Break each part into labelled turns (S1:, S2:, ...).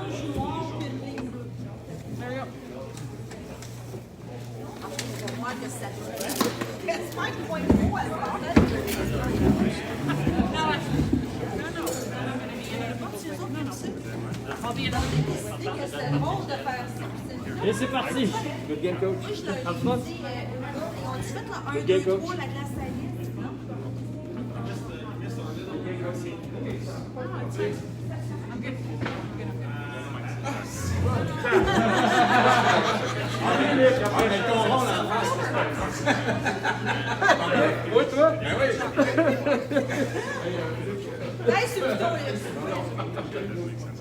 S1: blanche, noire, puis une ligne bleue. On va voir que ça fait. J'espère qu'ils vont être beaux à le faire. On vient de décider que c'était drôle de faire ça.
S2: Et c'est parti.
S3: Good game, coach.
S1: Moi, je leur ai dit, ils ont dit, faites le 1, 2, 3, la glace à liste.
S3: Oui, toi? Ben oui.
S1: Hey, c'est plutôt lisse.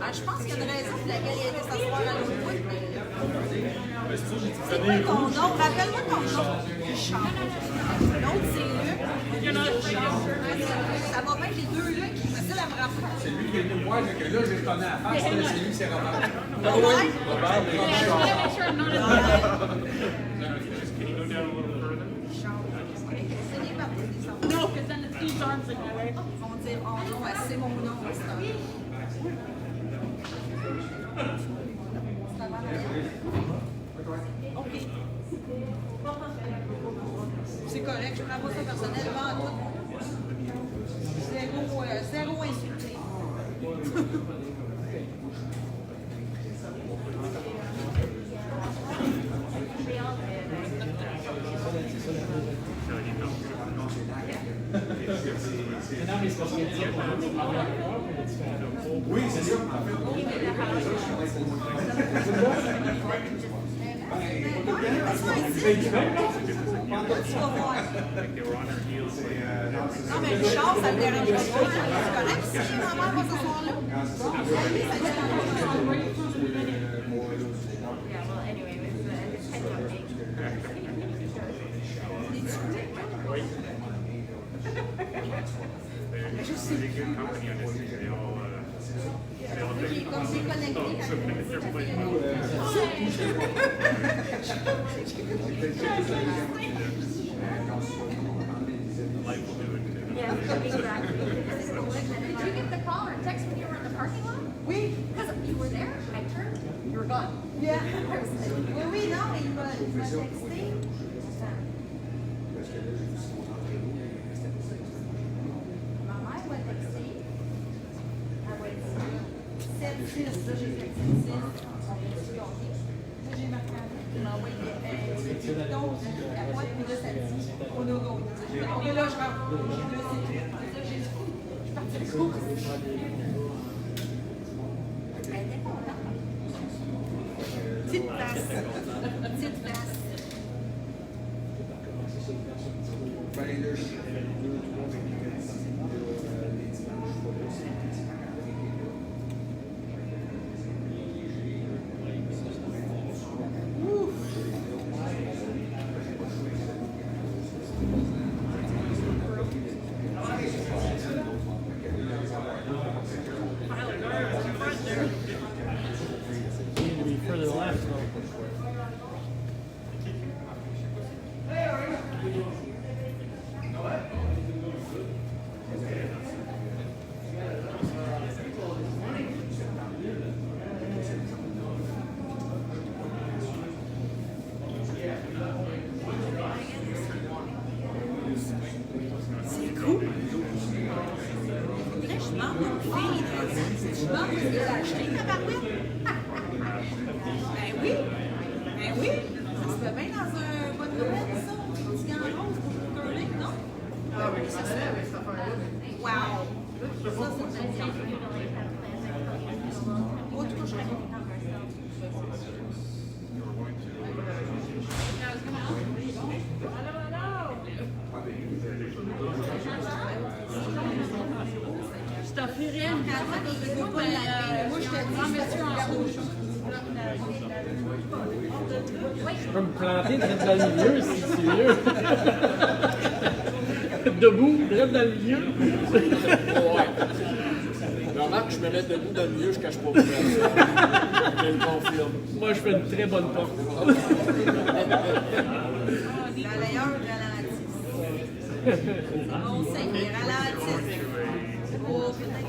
S1: Ah, je pense qu'il y a une raison pour laquelle il a été s'asseoir à l'autre bout. C'est quoi ton nom? Rappelle-moi ton nom. Richard. L'autre, c'est Luc. Ça va bien, les deux Luc. C'est facile à me rappeler.
S3: C'est lui qui est venu me voir, que là, je le connais à face, c'est lui, c'est Robert.
S1: Robert?
S3: Robert, les
S1: No, because then it's these arms in my way. On dit, oh non, c'est mon nom. OK. C'est correct, je prends pas ça personnellement. Tout. Zéro insulté.
S3: Oui, c'est sûr.
S1: Non, mais Richard, ça me dérange pas. C'est correct si ma mère va s'asseoir là? Comme c'est connecté.
S4: Yeah, exactly. Did you get the call or text when you were in the parking lot?
S1: Oui.
S4: Because you were there, I turned, you were gone.
S1: Yeah. Oui, non, mais il m'a texté. Ma mère m'a texté. Elle m'a dit 7-6. Là, j'ai fait 7-6. On vient de se gagner. Là, j'ai marqué un truc. Il m'a envoyé donc la boîte, puis là, ça dit on a gagné. Ok, là, je rentre. Là, c'est tout. Je suis partie de course. Elle était contente. Petite place. Petite place.
S2: Further left.
S1: C'est cool. Là, je demande aux filles, je demande où ils ont acheté ta barouette. Ben oui. Ben oui. Ça se fait bien dans un bon Noël, ça. Un petit gant rose pour le curling, non? Ah oui, ça se fait avec cette affaire-là. Wow. Ça, c'est une belle. Oh, tout, je serais
S5: Je t'en fais rien.
S1: Moi, je te dis, monsieur en rouge.
S2: Je peux me planter direct dans le milieu si c'est mieux. Debout, direct dans le milieu.
S6: Ouais. Remarque, je me mets debout dans le milieu, je cache pas beaucoup. Je le confirme.
S2: Moi, je fais une très bonne porte.
S1: Balayeur ralentisse. On sait, il ralentit. Oh, putain.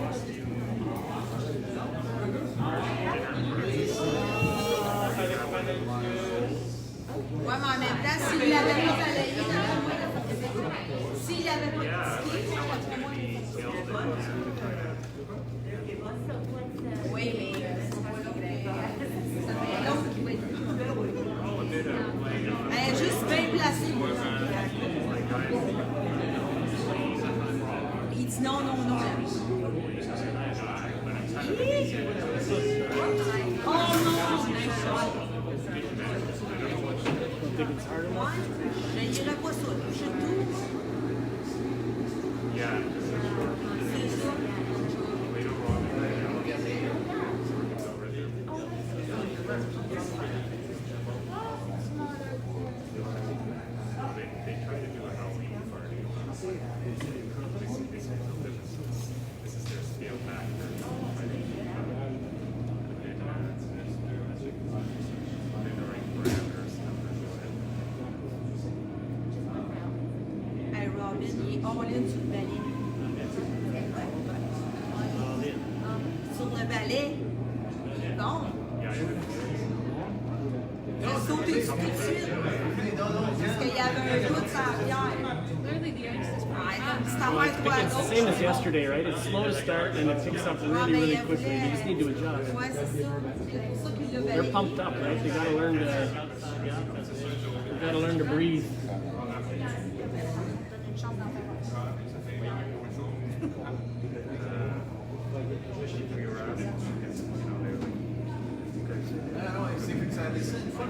S1: dit non, non, non. Oh non! Je n'irai pas ça. Je tout. C'est ça. Hey, Robin, il est all-in sur le balai. Sur le balai. Bon. Il a sauté dessus tout de suite. Parce qu'il y avait un doute sur la bière.
S5: Literally, the ice is
S1: C'est à faire toi à
S2: It's the
S1: gauche.
S2: same as yesterday, right? It's slow to start and it picks up really, really quickly. They just need to adjust.
S1: Ouais, c'est ça. C'est pour ça qu'il l'a
S2: They're
S1: balayé.
S2: pumped up, right? They gotta learn to breathe.
S3: C'est que ça a laissé une fois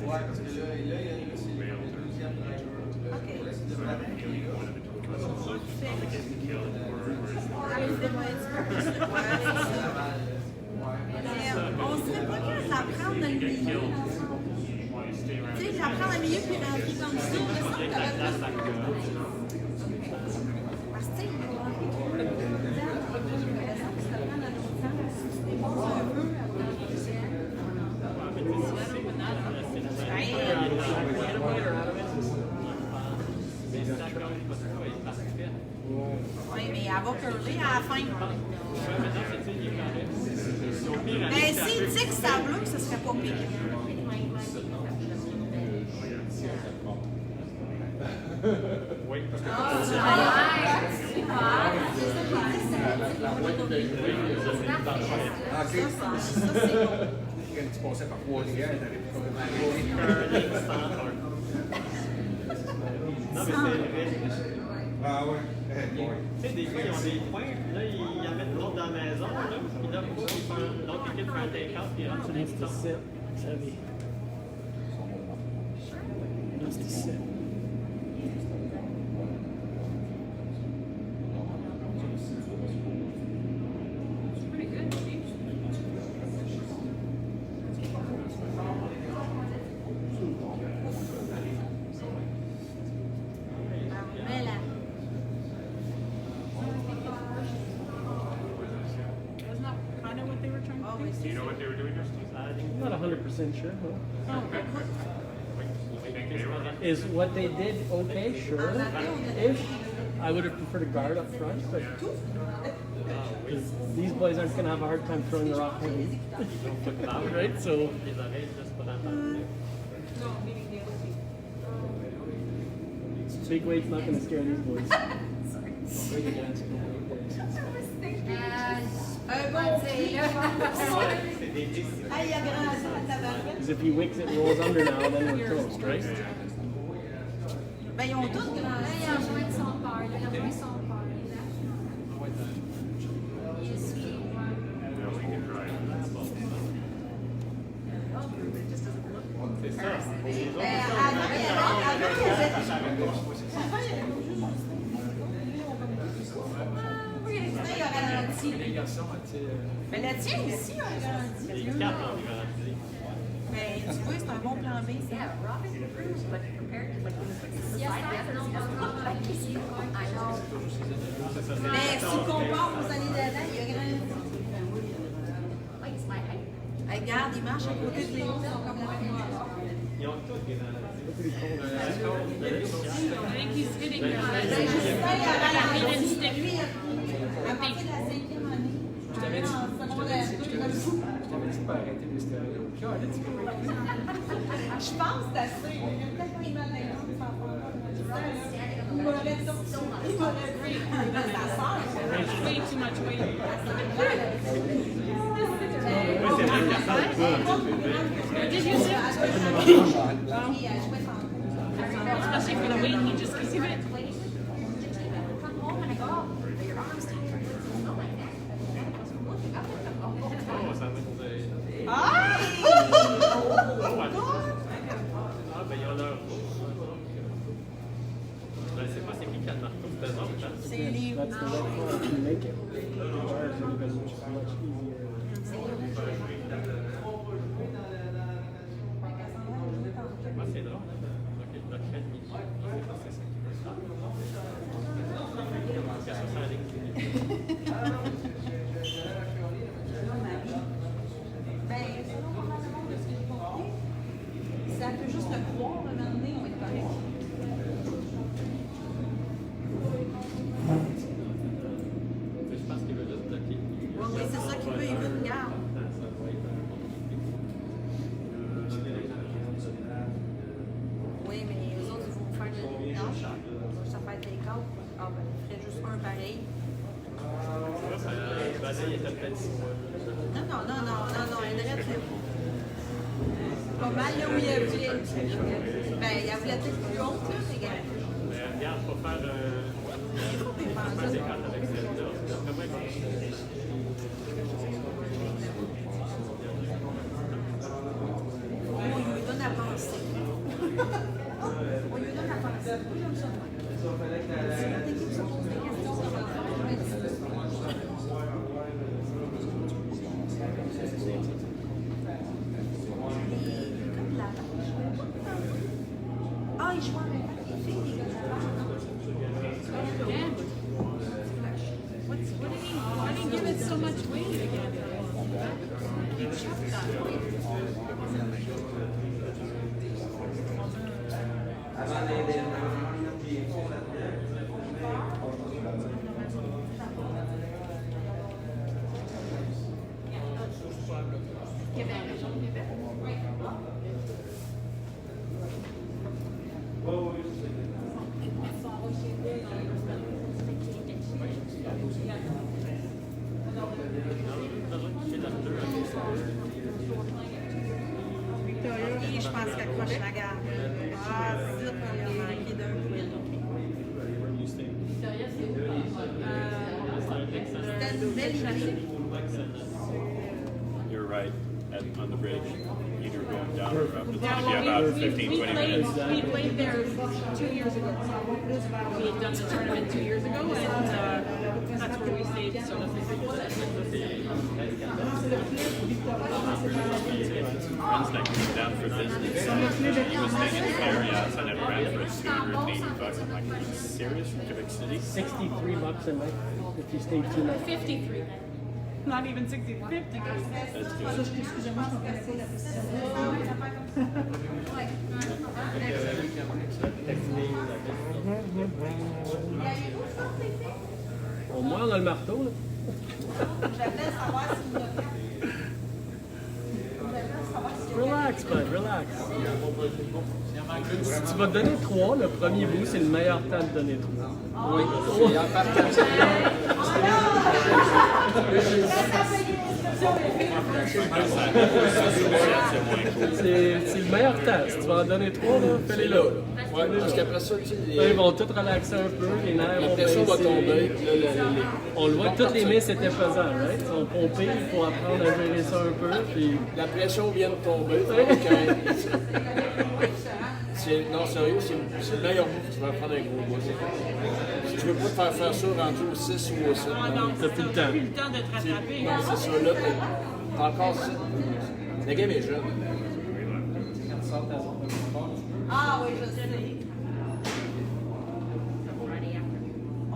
S3: ouais, parce que là, il y a le deuxième driver. C'est de
S1: on serait pas capable de la prendre dans le milieu. Tu sais, la prendre dans le milieu puis rentrer comme ça, il me semble que t'aurais plus. Parce que, tu sais, il va rentrer trop le dedans. Ça prend dans l'autre sens. C'est bon, un peu. Oui, mais elle va curler à la fin. Mais s'il dit que ça bleu, ce serait pas pire.
S3: Oui, parce que quand tu passais par Trois-Rivières, t'avais plus complètement arrêté.
S7: Non, mais c'est vrai.
S3: Ah ouais.
S7: Tu sais, des fois, ils ont des points, puis là, ils en mettent l'autre dans la maison, là, puis là, l'autre équipe fait un take-out, puis ils rentrent sur les
S2: Needs to sit. It's heavy. Needs to sit.
S5: pretty good.
S1: Mais là.
S5: Wasn't that kind of what they were trying to
S1: Oh,
S5: do?
S1: oui, c'est ça.
S2: I'm not 100% sure. Huh?
S5: Oh, okay.
S2: Is what they did okay? Sure. Ish. I would have preferred a guard up front, but 'cause these boys aren't going to have a hard time throwing the rock heavy. Right? So
S7: les oreilles, là, c'est pas dans le
S2: big weight's not going to scare these boys.
S1: Un bon petit. Ah, il a grandi la tabarnette.
S2: Because if he wicks it, rolls under now, then we're toast, right?
S1: Ben, ils ont tous grandi.
S4: Là, il a rejoint son père. Il a rejoint son père. Il est suivi.
S7: C'est ça.
S1: Avant, il y avait. Il a ralenti.
S3: Les garçons, tu sais.
S1: Mais le tien aussi a grandi.
S7: Les quatre ont grandi.
S1: Mais tu vois, c'est un bon plan B, ça.
S4: Yeah, Robin improves, but compared to like when he puts his side back, it's almost like he's I know.
S1: Mais si tu compares aux années d'avant, il a grandi.
S4: Like it's my height.
S1: Hey, regarde, il marche à côté de Léo, ils sont comme la même chose.
S7: Ils ont tous grandi.
S5: I think he's hitting the
S1: Justin, il a ralenti.
S5: didn't stick.
S1: Lui, à partir de la 5e année,
S3: Je t'avais dit, pas arrêter les stéréos. Tu peux pas écouter.
S1: je pense que c'est assez. Il a peut-être pris mal l'exemple. Il m'aurait pris sa sœur.
S5: Way too much weight.
S7: Oui, c'est vrai que la
S5: Did you see? Especially for the weight, you just can see it.
S4: Come home and I go, oh, your arms tired. Oh my neck.
S7: Oh, ça va être.
S1: Ah!
S7: Ah, ben, il y en a un. Je sais pas c'est qui a le marteau, c'est bizarre, hein?
S1: C'est les...
S2: That's the right one. If you make it, the bars are even much easier.
S7: Ah, c'est drôle. Ok, la crête midi. C'est ça. Ça, ça allait.
S1: Ben, selon pas mal de monde de ce que j'ai compris, si elle peut juste le croire, le moment donné, on va être correct.
S7: Je pense qu'il veut juste bloquer.
S1: Oui, c'est ça qu'il veut, il veut une garde. Oui, mais les autres, ils vont faire de l'image. Ça fait des cadres. Ah, ben, il ferait juste un pareil.
S7: Ben, il était peut-être 6 mois.
S1: Non, elle est très pas mal là où il a voulu. Ben, il a voulu être plus haute, là, les gars.
S7: Mais regarde, faut faire des cartes avec celle-là. D'après moi,
S1: On lui donne à penser. On lui donne à penser. Moi, j'aime ça. Si notre équipe se pose des questions, ça va faire un ah, il joue avec les filles, les gars.
S5: Yeah. What did he? Why did he give it so much weight again? He chucked that weight.
S1: Et je pense qu'accroche la garde. Ah, zut, on a manqué d'un point. C'était une belle idée.
S8: You're right. On the bridge, either going down or up. It's
S5: Yeah,
S8: going to be
S5: well,
S8: about 15, 20 minutes.
S5: we played there 2 years ago. We had done the tournament 2 years ago, and that's where we stayed. So
S8: Friends that came down for business. He was staying in the Marriott. I never ran for $280. I'm like, are you serious from Quebec City?
S2: $63 a night if you stay 2 nights.
S5: 53. Not even 60, 50.
S8: That's good.
S2: Au moins, on a le marteau, là.
S1: J'appelais savoir si vous
S2: Relax, bud, relax. Si tu vas te donner 3, le premier bout, c'est le meilleur temps de donner 3.
S6: Oui, c'est en partant.
S2: C'est le meilleur temps. Si tu vas en donner 3, là, fais-les là.
S6: Ouais, parce qu'après ça, tu sais,
S2: Là, ils vont tous relaxer un peu, les nerfs
S6: la
S2: vont
S6: pression va
S2: baisser.
S6: tomber. Puis là,
S2: On le voit que toutes les mains c'était pesant, right? Ils sont pompés pour apprendre à gérer ça un peu. Puis...
S6: la pression vient de tomber. Non, sérieux, c'est le meilleur bout que tu vas prendre un gros bout. Si tu veux pas te faire ça rendu au 6 ou au 7.
S5: Non,
S2: T'as plus le temps.
S5: plus le temps de te rattraper.
S6: Non, c'est ça, là, t'as encore ça. La game est jeune.
S1: Ah oui, je sais.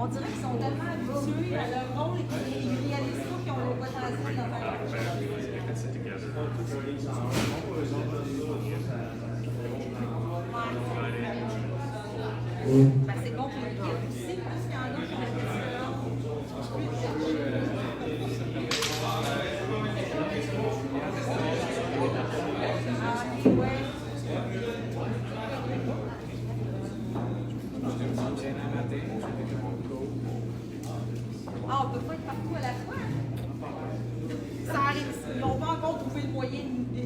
S1: On dirait qu'ils sont tellement habitués à leur rôle qu'ils réalisent pas qu'ils ont le potentiel de faire ben, c'est compliqué aussi, parce qu'il y en a qui ont ah, on peut pas être partout à la fois. Ça arrive. Ils n'ont pas encore trouvé le moyen de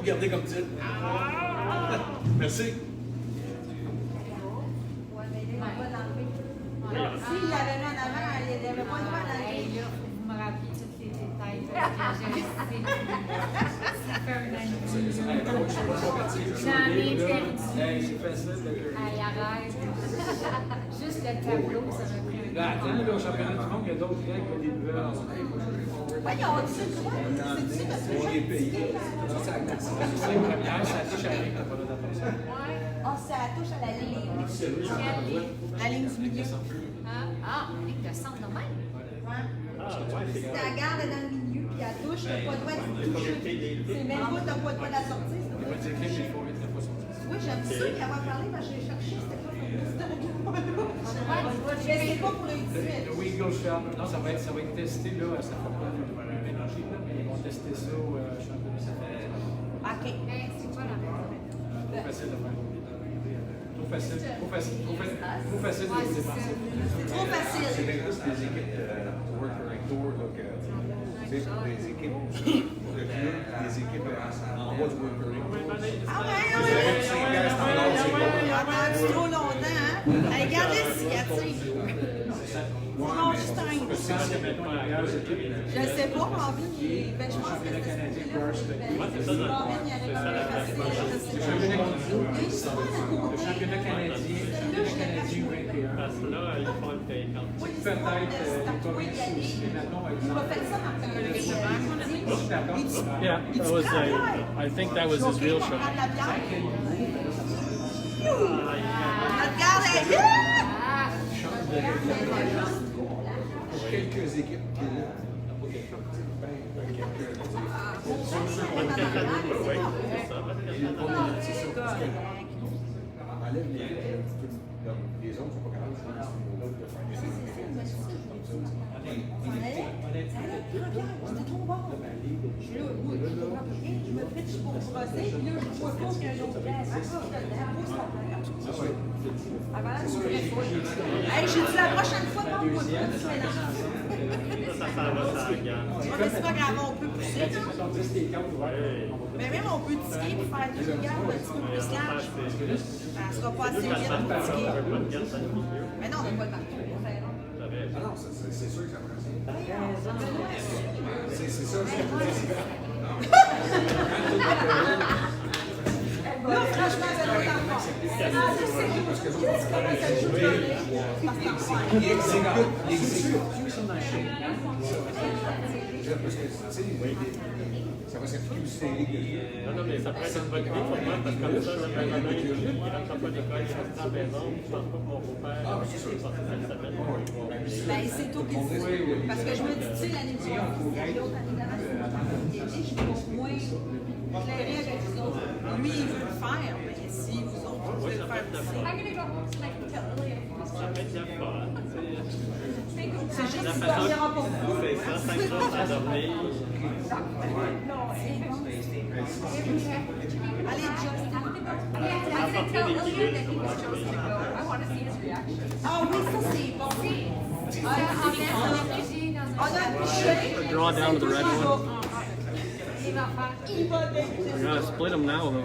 S3: garder comme titre. Merci.
S1: Ouais, mais là, on va l'enlever. S'il l'avait mis en avant, il n'avait pas le droit d'enlever.
S5: Hey, là, faut que vous me rappeliez tous les détails parce que je sais. Ça fait un an et demi. J'en ai perdu.
S3: Hey, c'est facile.
S5: Hey, arrête. Juste le tableau, ça m'a pris un
S3: Là, attends, là, au championnat du monde, il y a d'autres règles que des nouvelles.
S1: Voyons, tu sais quoi? C'est-tu parce que
S3: On est payé. C'est la première, ça touche à rien, t'as pas le droit d'attention.
S1: oh, ça touche à la ligne. La ligne du milieu.
S4: Ah, avec le centre de même.
S1: Si la garde est dans le milieu puis elle touche, t'as pas le droit de toucher. C'est même pas, t'as pas le droit de la sortir.
S3: Il va dire que j'ai faut vite, t'as pas sorti.
S1: Oui, j'aime ça, puis avoir parlé, parce que j'ai cherché, c'était pas comme ça. Je sais pas pour le 18.
S3: Le Wiggle Shop, non, ça va être testé, là, ça fait pas mélanger, là, mais ils vont tester ça au championnat. Ça fait
S1: OK.
S4: Mais c'est quoi la raison?
S3: trop facile de faire. Trop facile de se dépenser.
S1: C'est trop facile.
S9: C'est bien plus des équipes de Worker Tour, là, que, tu sais, pour des équipes, pour le club, des équipes en bas du Worker Tour.
S1: Ah ouais, ah ouais. On a attendu trop longtemps, hein? Allez, regardez s'il y a, tu sais. Non, juste un. Je sais pas, Marvin, ben, je pense que c'est ça. Marvin, il avait facile.
S3: Le championnat canadien, le Canadien 21.
S7: Parce que là, ils font le take-out.
S3: Peut-être les communes aussi, maintenant,
S1: Il m'a fait ça dans
S3: je suis d'accord.
S2: Yeah, that was I think that was his real shot.
S1: Notre garde est là!
S9: Pour quelques équipes qui l'ont, pas quelques, enlève les les autres sont pas capables de faire
S1: C'était trop bon. Je me pitch pour brosser, puis là, je vois pas qu'il y a un autre place. Hey, j'ai dit la prochaine fois, non, moi,
S7: Ça s'en va, ça regarde.
S1: mais c'est pas grave, on peut pousser, là. Mais même on peut tirer et faire deux gardes un petit peu plus larges. Ça sera pas assez vite pour tirer. Mais non, on n'a pas le marteau pour faire.
S9: Ah non, c'est sûr que ça va c'est ça,
S1: Là, franchement, c'est pas d'accord.
S9: parce que ils exécutent. Parce que, tu sais, ça va s'appliquer aussi dans les ligues.
S7: Non, mais ça pourrait être une bonne idée pour moi, parce que comme ça, ça fait un moment il rentre pas d'école, il reste à la maison, je pense pas que mon beau-père est sorti cette semaine.
S1: Ben, c'est toi qui dis. Parce que je me dis, tu sais, l'année dernière, l'autre année d'avant, je vais au moins éclairer avec vous autres. Lui, il veut le faire, mais si vous autres, vous voulez le faire aussi.
S4: I'm gonna go home tonight and tell Lily.
S7: Ça peut être bien fun, tu sais.
S1: C'est juste
S7: La
S1: qu'il
S7: façon,
S1: dormira pas beaucoup.
S7: c'est ça, 5 heures à dormir.
S1: Allez, Justin.
S4: I'm gonna tell Lily that he was chosen to go. I want to see his reaction.
S1: Ah oui, ça c'est bon. On a touché.
S2: Draw down to the red one.
S1: Il va faire.
S2: We're gonna split them now, though.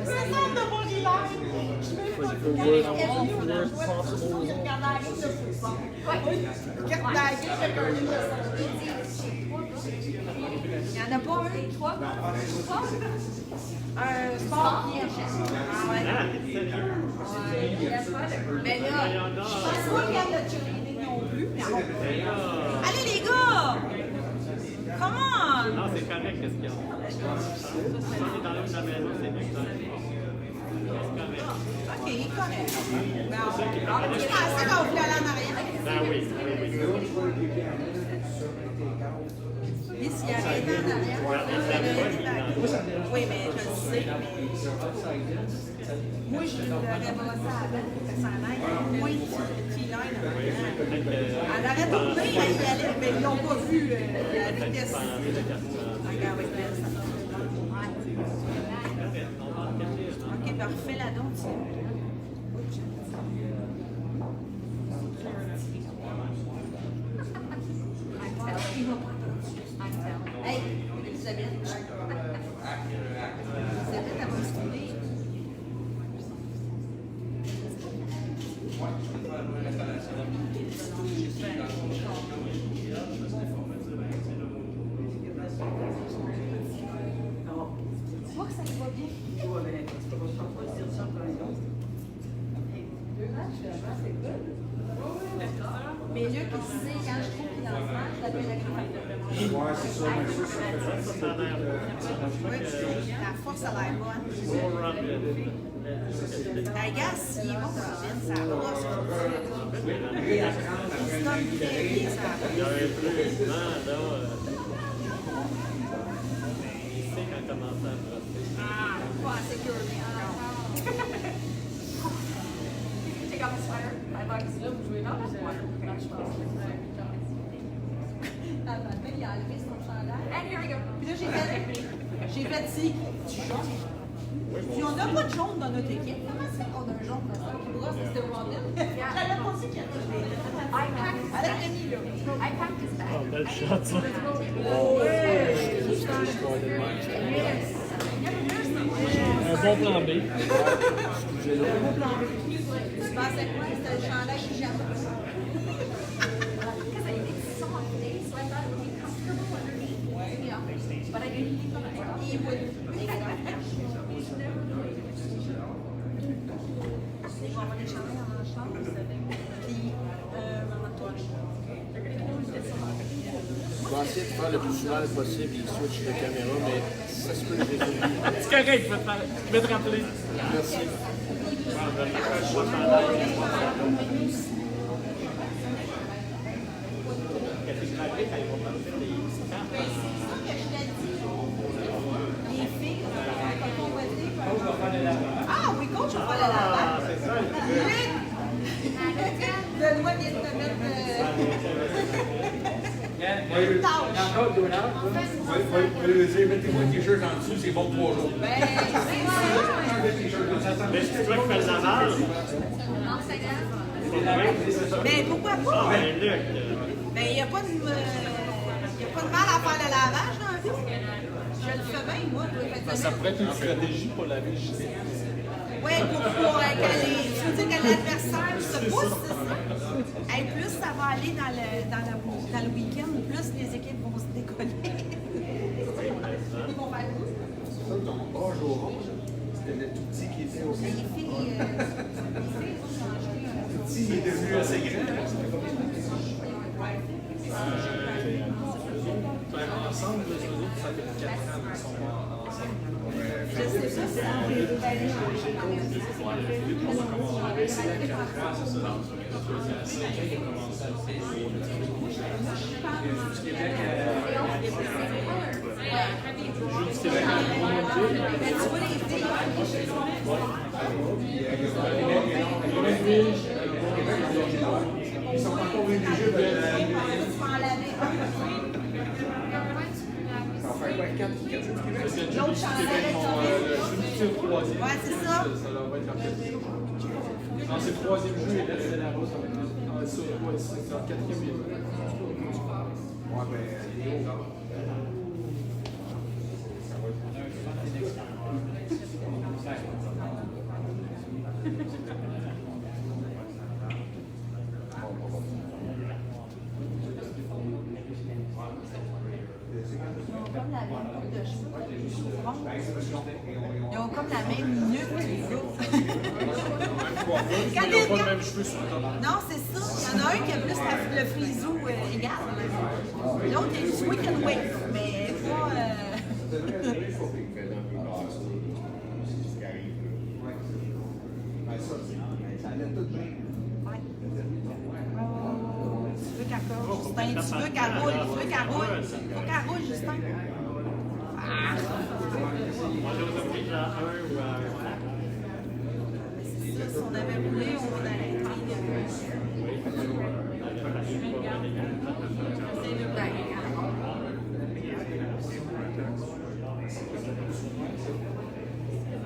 S1: C'est ça de mon hiver. Je vais pas
S2: For worst possible result.
S1: regarder la game de football. Regarde la game de curling de ça. Il n'y en a pas un, toi? Un sport qui achète. Ah ouais.
S7: Ah, t'es sérieux?
S1: Mais là, je pense pas qu'il y a de cheerleading non plus. Mais allez les gars! Come on!
S7: Non, c'est correct, qu'est-ce qu'il y a? Si on est dans l'autre de la maison, c'est mieux que dans le
S1: Ok, il connaît. Je pensais qu'on voulait aller en arrière.
S7: Ben oui, oui, oui.
S1: Et s'il y avait été en arrière, oui, mais je le sais, mais moi, je l'aurais brossé avant, que ça en aille moins de T-line en arrière. Elle aurait tourné, elle y allait, mais ils l'ont pas vu, la vitesse. Regarde, avec elle, ça tombe. Ok, ben refais la donc, tu Hey, Elisabeth. ça y va bien. Mais Luc, il sait, quand je trouve qu'il en fait, je l'appelle la griffe.
S9: Ouais, c'est ça, mais ça fait
S7: Ça a l'air bon.
S1: La force a l'air bonne.
S7: More rapid.
S1: La gaz, s'il est bon, Robin, ça brosse. Il se donne très bien, ça
S7: Il y a un peu de vent, là. Il sait quand commencer à brosser.
S1: Ah, pas assez curvé encore.
S4: Take off the sweater. My body's là, vous jouez dans le sweater.
S1: Ah, ben, il a enlevé son chandail.
S4: And here we go.
S1: Puis là, j'ai fait si, tu jaune. Puis on n'a pas de jaune dans notre équipe. Comment ça qu'on a un jaune dans ça qui brosse, c'était Robin? J'avais pensé qu'il y avait
S4: I packed his
S1: avec
S4: bag.
S1: Rémi, là.
S4: I packed his bag.
S7: Oh, belle shot, ça. Un bon plan B.
S1: Tu pensais quoi? C'était le chandail qui gère.
S4: Because it's soft day, so I thought it would be comfortable underneath. Yeah. But I didn't think of it.
S1: Il would. On va les chandails en chambre. Puis,
S6: Je vais essayer de faire le plus souvent possible les switches de caméra, mais ça se peut que je les oublie.
S2: C'est correct, je vais te rappeler.
S6: Merci.
S1: les filles, quand on va dire. Ah oui, coach, on va aller à la lavage. Benoît vient de te mettre.
S9: mettez-moi le t-shirt en dessous, c'est bon 3 jours.
S1: Ben, c'est ça.
S7: Mais c'est toi qui fais le lavage?
S1: Ben, pourquoi pas?
S7: Ah, ben, Luc.
S1: Ben, il n'y a pas de mal à faire le lavage dans la vie. Je le fais bien, moi.
S9: Ça pourrait être une stratégie pour laver le gilet.
S1: Oui, pour tu veux dire que l'adversaire se pousse, c'est ça? Hey, plus ça va aller dans le week-end, plus les équipes vont se décoller. Ils vont faire tout.
S9: Ça, ton bonjour, c'était le tout petit qui était au
S1: Les filles, ont changé.
S9: tout petit, il est devenu assez grand. Ensemble, les autres, ça fait 4 ans qu'ils sont pas ensemble.
S1: Je sais pas si ça
S9: Ils sont encore obligés de ça fait quoi, 4 équipes?
S1: l'autre chandail
S9: C'est le troisième.
S1: Ouais, c'est ça.
S9: Ça leur va être en c'est le troisième jeu et là, c'est la rose. C'est en quatrième lieu. Ouais, ben, Léo. Ça va
S1: Ils ont comme la même nuque que les autres.
S9: Ils n'ont pas le même cheveu sur le top.
S1: Non, c'est ça. Il y en a un qui a plus le frisou égal. L'autre, il a du week and wave, mais pas.
S9: Ça allait tout bien.
S1: Ouais. Tu veux qu'elle colle, Justin? Tu veux qu'elle roule? Tu veux qu'elle roule? Faut qu'elle roule, Justin. Ah!
S7: Moi, j'aurais pris à 1 ou à 1.
S1: C'est ça, si on avait roulé, on aurait été.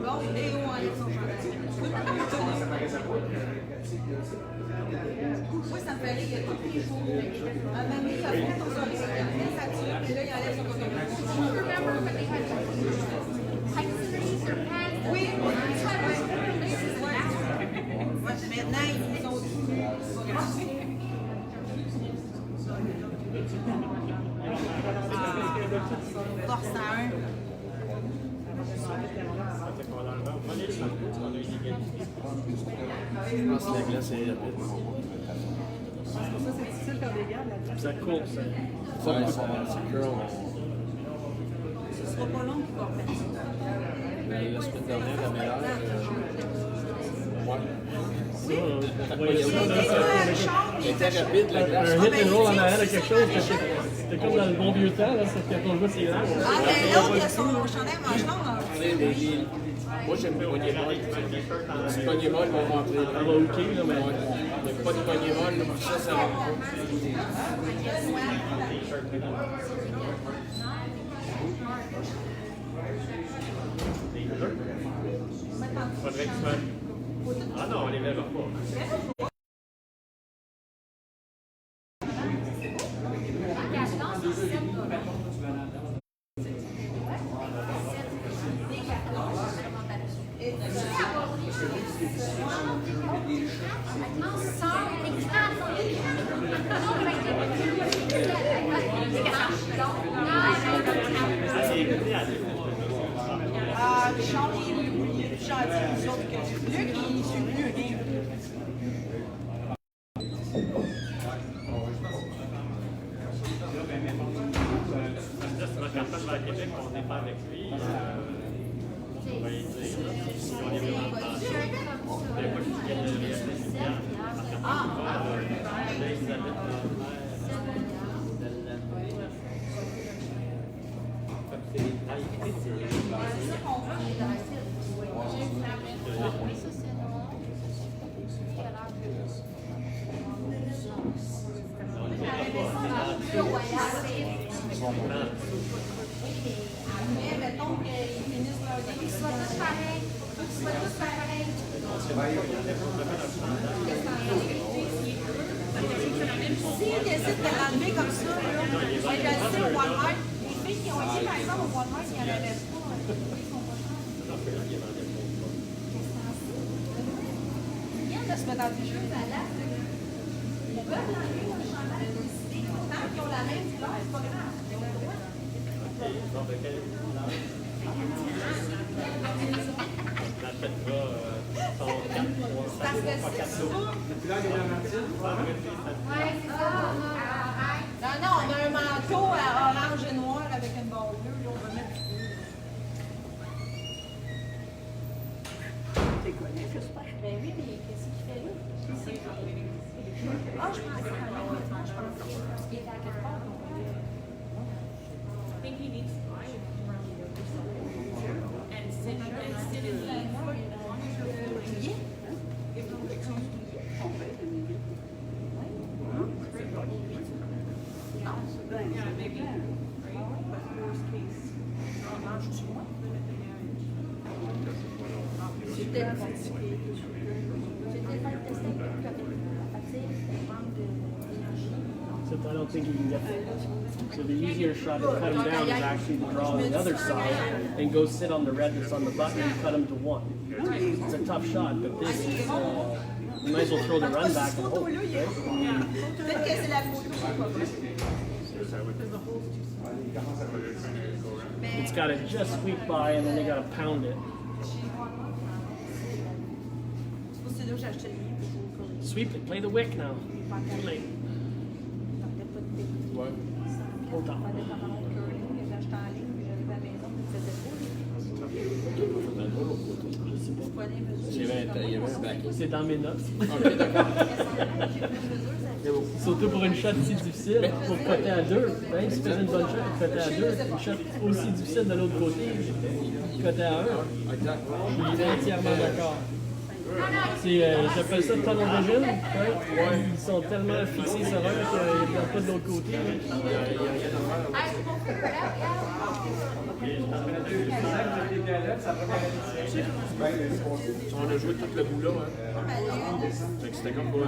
S1: Bon, Léo enlève son chandail. Moi, ça me fait rire, il y a tous les jours. À un moment donné, il a fait ton soleil, il a fait sa tuque, et là, il enlève son coton.
S4: Remember when they had tights underneath their pants?
S1: Oui,
S4: Ouais. Laces
S1: ouais.
S4: now.
S1: Ouais, maintenant, ils sont force à un.
S6: Je pense que la glace est rapide.
S2: Ça court, ça.
S6: Ouais, c'est curl.
S1: Ce sera pas long qu'il va remettre ça.
S6: La semaine dernière, la meilleure. Ouais. Elle était rapide, la glace.
S2: Un hit and roll en arrière de quelque chose, c'était comme dans le bon vieux temps, là, c'est que ton gars c'est là.
S1: Ah, mais l'autre, il a son chandail manche longue.
S6: Moi, j'aime le poignet molle. Si le poignet molle, on va rentrer.
S2: Ça va OK, là, mais.
S6: Il n'y a pas de poignet molle, donc ça va.
S7: Faudrait que tu fasses. Ah non, on les verra pas.
S1: Ah, Richard, il est plus gentil, nous autres, que Luc, il suit plus rien.
S7: Là, si ma personne va à Québec, on n'est pas avec lui. On va y dire. Si on est vraiment pas. Mais moi, je suis bien de
S1: Mais mettons qu'ils finissent leur
S4: Ils soient tous pareils. Ils soient tous pareils.
S1: S'ils décident de l'enlever comme ça, là, moi, je le sais au Walmart, les filles qui ont été, par exemple, au Walmart, ils n'enlèvent pas. Ils sont pas chers. Ils viennent de se mettre dans des jeux. Ils peuvent l'enlever, le chandail. Tant qu'ils ont la même couleur, c'est pas grave. Ils ont le droit. Parce que c'est ça. Non, non, on a un manteau orange et noir avec une barre bleue. Là, on va mettre.
S4: Ben oui, mais qu'est-ce qu'il fait là?
S1: Ah, je pense que c'est un autre. Je pense
S4: Qu'il est à quelque part.
S1: J'étais fait tester la fatigue, le manque d'énergie.
S2: So I don't think you can get that. So the easier shot to cut them down is actually to draw on the other side and go sit on the red that's on the button and cut them to one. It's a tough shot, but this is, you might as well throw the run back and hope, right?
S1: Peut-être que c'est la photo qui est pas bonne.
S2: It's got to just sweep by and then they got to pound it.
S1: C'est là où j'ai acheté le livre.
S2: Sweep it, play the wick now. Too late.
S6: Ouais.
S2: Hold on.
S1: J'ai acheté en ligne, puis j'arrive à la maison, puis il faisait beau.
S6: Il y avait un baquet.
S2: C'est dans mes notes.
S6: Ok, d'accord.
S2: Surtout pour une shot si difficile, pour coter à deux. Même si tu faisais une bonne shot, tu cotais à deux. Une shot aussi difficile de l'autre côté, coter à un.
S6: Exact.
S2: Je suis entièrement d'accord. J'appelle ça tunnel vision. Ouais. Ils sont tellement fixés sur un qu'ils ne pas de l'autre côté.
S6: On a joué tout le bout là. Hein. Fait que c'était comme pour.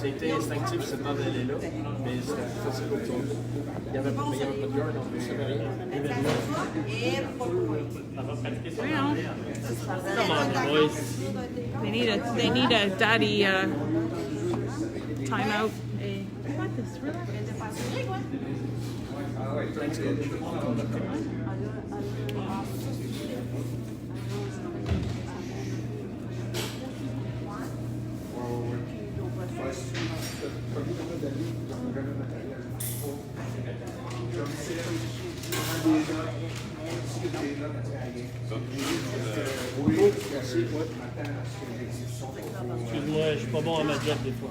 S6: C'était instinctif cette bande d'aller là, mais c'était plus facile qu'autre chose. Il n'y avait pas de guard, donc ça ne rien.
S1: Et
S2: Come on, boys.
S10: They need a daddy timeout.
S2: Thanks, coach. Excuse-moi, je suis pas bon à ma job des fois.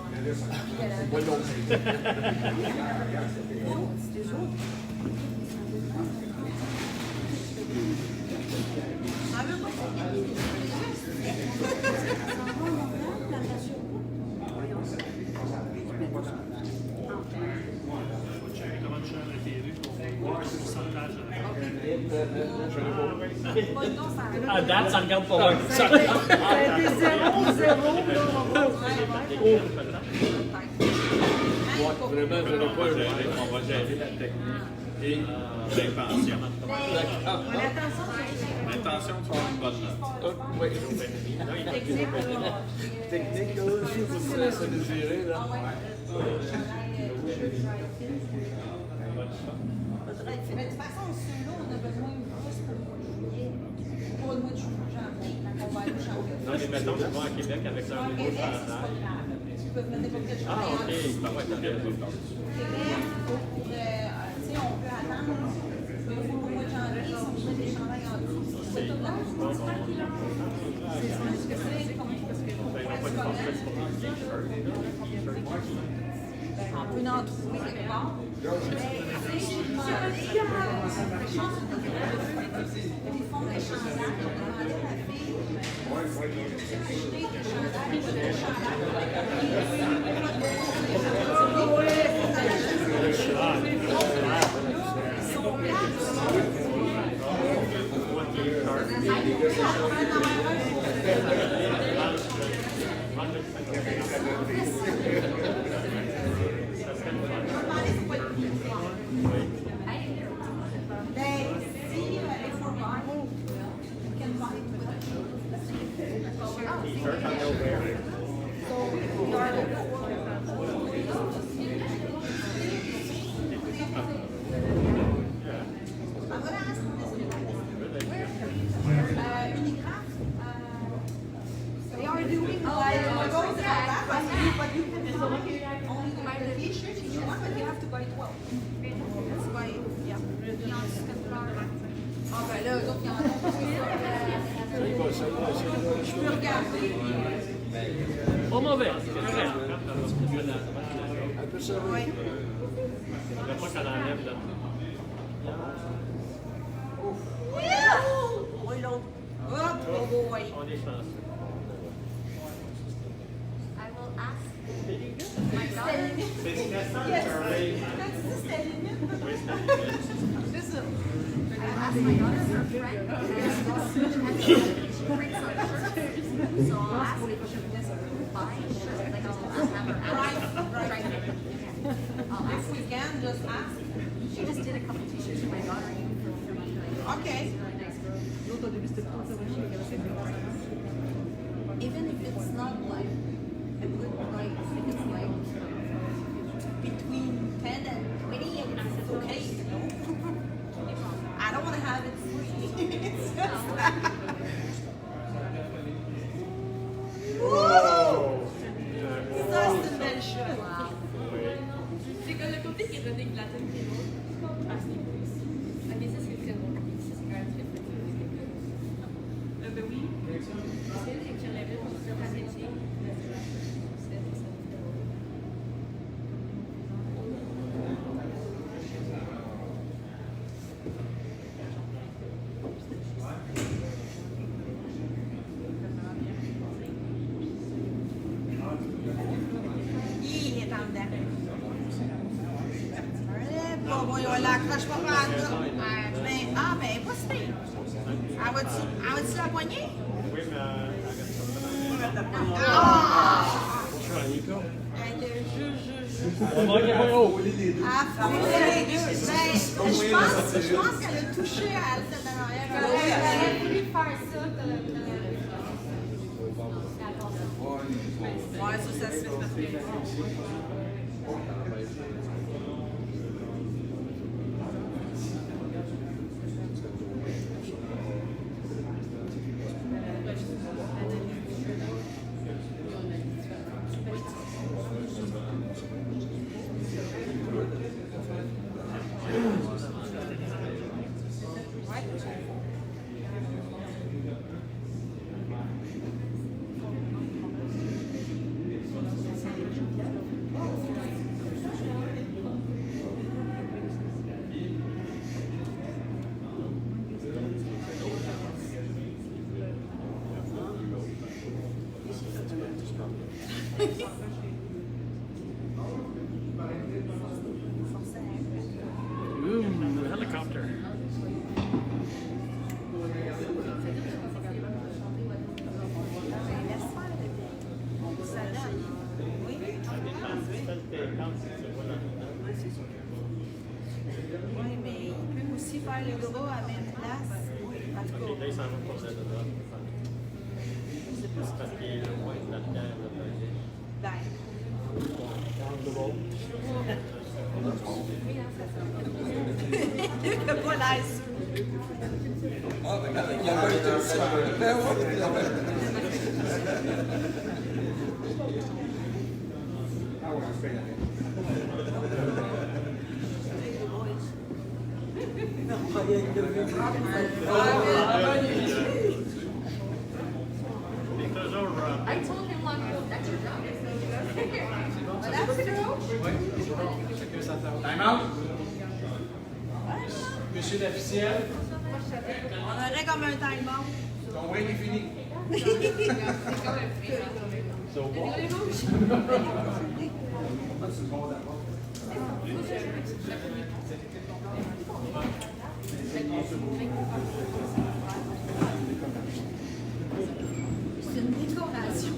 S2: Ah, date, ça regarde pas loin.
S1: Ça a été 0-0.
S6: Vraiment, je n'ai pas
S8: On va gérer la technique et l'intention. L'intention, tu vas une bonne note.
S6: Oui. Technique, là, je sais ça le gérer, là.
S1: Mais de toute façon, ceux-là, on a besoin de plus pour le mois de juillet. Pour le mois de janvier, quand on va aller au championnat.
S7: Non, mais mettons, je vais à Québec avec leur
S1: Au
S7: nouveau
S1: Québec, c'est pas
S7: chandail.
S1: grave. Tu peux venir n'importe quel
S7: Ah,
S1: chandail en
S7: ok.
S1: dessous.
S7: Ça va être bien.
S1: Québec, tu sais, on peut attendre. Mais il faut au mois de janvier, si on veut des chandails en dessous. C'est tout là. C'est ça, ce que c'est. On peut en trouver quelque part. Mais, tu sais, j'ai demandé, ils font des chandails, j'ai demandé à la fille, acheter des chandails, des They are doing but you can only buy the t-shirt if you want, but you have to buy 12. That's why, yeah. Ah ben là, eux autres, ils en ont. Je peux regarder.
S2: Pas mauvais, c'est correct.
S6: Un peu ça.
S1: Oui.
S7: Je voudrais pas qu'elle enlève là.
S1: Oui, l'autre. Hop, oh boy.
S7: On est chanceux.
S4: I will ask my daughter.
S7: C'est stressant, Charlie.
S1: C'était limite.
S7: Oui, c'est la limite.
S1: C'est ça.
S4: I asked my daughter, her friend, has prints on shirts. So I'll ask if she would just buy a shirt. Like I'll have her ask. Right. I'll ask
S1: If we can, just ask.
S4: She just did a couple t-shirts for my daughter even for me. Like,
S1: Okay.
S4: she's a really nice girl.
S1: Even if it's not like a good price, if it's like between 10 and 20, it's okay, you know? I don't want to have it free. It's just that. Woo! Ça, c'est une belle chose.
S5: C'est comme le côté qui est donné de la tête qui est drôle. Ah, c'est plus. Ok, ça c'est très drôle. Ça c'est quand même très très drôle. Ben oui. C'est elle qui relève pour se faire métier.
S1: Il est en dedans. Bon, bon, on l'accroche pas par là. Ben, ah, ben, pas si pire. Elle va-tu la poignée?
S7: Oui, mais
S1: Ah!
S2: Shiny,
S1: Le jeu.
S2: on va manquer un haut.
S1: Ah, les deux. Ben, je pense qu'elle a touché à celle d'en arrière.
S5: Elle aurait voulu faire ça.
S1: Ouais, ça se fait parce que.
S7: il s'en va pour le droit. C'est parce qu'il est loin de la terre.
S1: Le pas l'air sûr.
S9: Ah, regarde, il y a un peu de ça. Ben ouais. Ah ouais, je fais la
S4: I told him long ago, that's your job.
S1: That's true.
S3: Oui, chacun sa table.
S9: Time out.
S3: Monsieur l'officiel.
S1: On aurait comme un time out.
S9: Ton break est fini.
S1: C'est une décoration.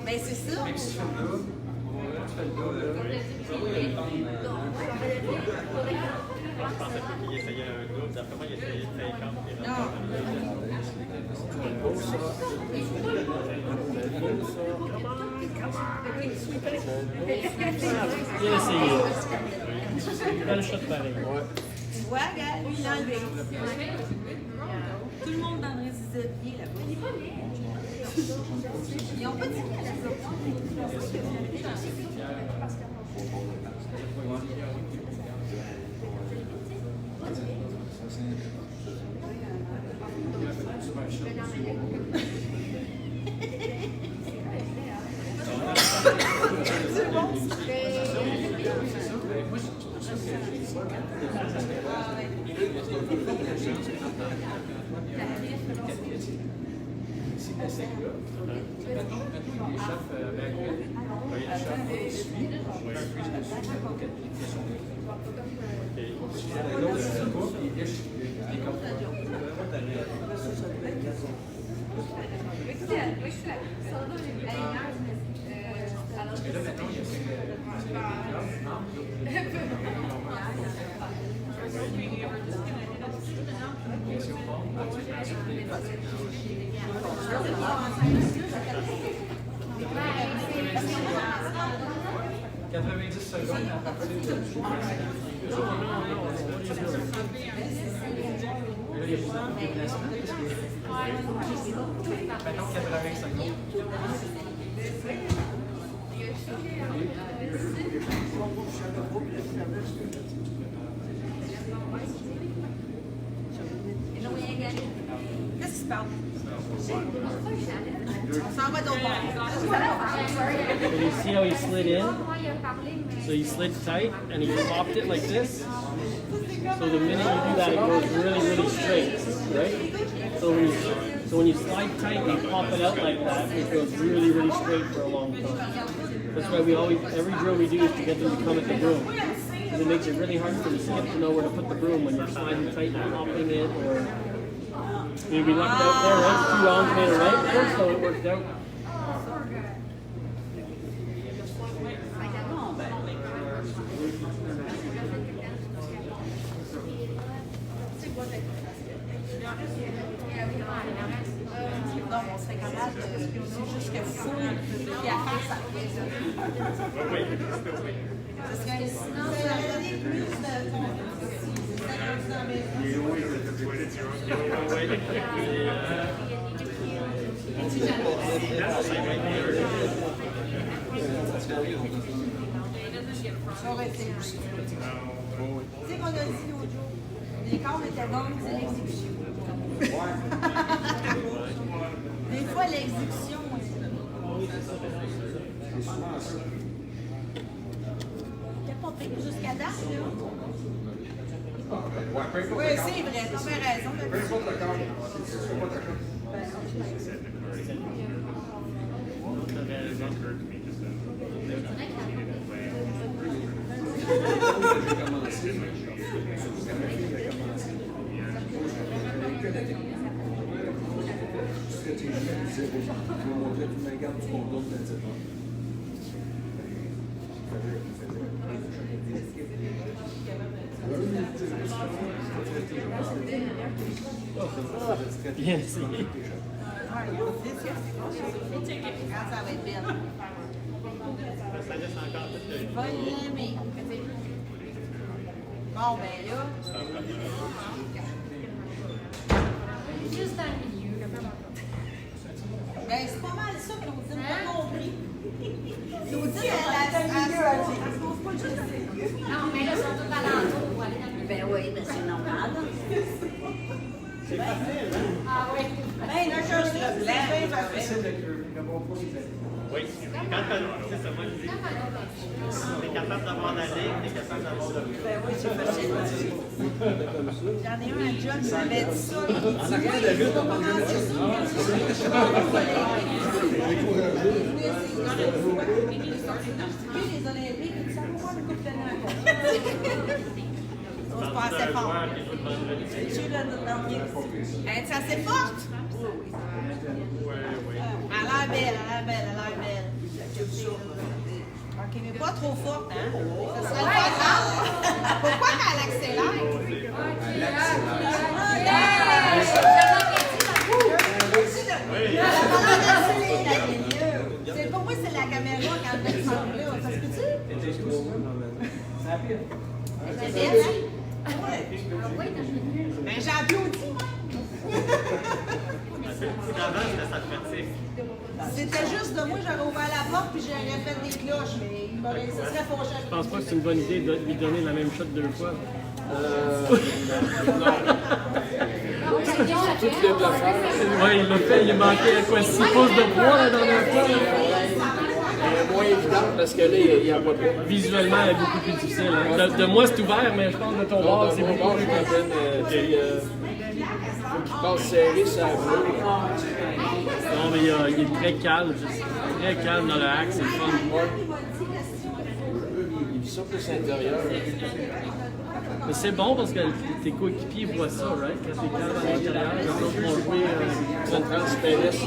S1: Ben c'est ça.
S3: Même si tu fais le là, tu fais le là.
S7: Je pensais pas qu'il essayait un double. D'après moi, il essayait de fake out et
S2: Bien essayé. Belle shot pareil.
S1: Tu vois, gars, lui, il a enlevé. Tout le monde dans le résidier là-bas. Ils n'ont pas dit qu'elle a
S3: Si tu essaies là, mettons qu'il échappe avec elle. Il échappe, suit, l'autre, c'est pas, puis il lèche, il est comme parce que là, mettons, il essaie de 90 secondes à partir de là, il y a beaucoup de déplacements parce que mettons 80 secondes.
S1: Qu'est-ce qui se passe? On s'en va d'autre bord.
S2: Can you see how he slid in? So he slid tight and he popped it like this. So the minute you do that, it goes really, really straight, right? So when you slide tight and you pop it out like that, it goes really, really straight for a long time. That's why we always, every drill we do is to get them to come at the broom. Because it makes it really hard for the skip to know where to put the broom when you're sliding tight and popping it, or maybe we lucked out there, right? 2 rounds made a right there, so it worked out.
S1: Non, on serait capable de. C'est juste que fou, puis à faire ça. Parce que sinon, ça aurait donné plus Ça aurait été. Tu sais qu'on a dit l'autre jour, les corps étaient bons, c'est l'exécution. Des fois, l'exécution. T'as pas pris jusqu'à date, là? Oui, c'est vrai, t'as bien raison.
S9: Peu importe le corps, c'est pas ta j'ai commencé, mais je suis quand ma fille a commencé. Stratégie, elle disait, je vais montrer toute ma garde du condom de la
S2: Bien essayé.
S1: Ça va être belle.
S7: Ça laisse encore toute la vie.
S1: Va l'aimer. Bon, ben là.
S4: Juste dans le milieu, là, pas
S1: Ben, c'est pas mal ça que Claudine n'a pas compris. Claudine, elle pose pas juste.
S4: Non, mais là, ils sont tous alentours pour aller dans le milieu.
S1: Ben oui, mais c'est normal.
S7: C'est facile, hein?
S4: Ah oui.
S1: Ben, là, je suis là, c'est bien facile.
S9: Facile avec le bon point.
S7: Oui. C'est ça, moi, je dis. T'es capable d'avoir la ligne, t'es capable d'avoir le.
S1: Ben oui, c'est facile. J'en ai un à John qui m'avait dit ça. Il dit,
S9: En arrière de la lutte, on parle de
S1: les Olympiques, ils savent pas le coup de tenant. On se passe assez fort. C'est le dernier. Elle est assez forte? Elle a l'air belle, OK, mais pas trop forte, hein? Ça serait le fun, hein? Pourquoi qu'elle accélère? C'est pas moi, c'est la caméra quand elle descend là. Ça se peut-tu? C'est belle, hein? Ben, j'ai applaudi, moi.
S7: D'avant, c'était sa pratique.
S1: C'était juste de moi, j'aurais ouvert la porte puis j'aurais fait des cloches, mais il m'aurait, ça serait fauché.
S2: Je pense pas que c'est une bonne idée de lui donner la même shot 2 fois.
S6: Tout le de faire.
S2: Ouais, il l'a fait, il manquait quoi, 6 pouces de poids la dernière fois.
S6: Elle est moins évidente parce que là, il n'y a pas de.
S2: Visuellement, elle est beaucoup plus difficile. Hein. De moi, c'est ouvert, mais je pense de ton bord, c'est beaucoup plus difficile.
S6: Faut qu'il passe serré, ça veut.
S2: Non, mais il est très calme, très calme dans le hack, c'est le fun.
S6: Il vit ça plus intérieur.
S2: Mais c'est bon parce que tes coéquipiers voient ça, right? Quand t'es calme à l'intérieur, les autres vont jouer.
S6: Ça transparence.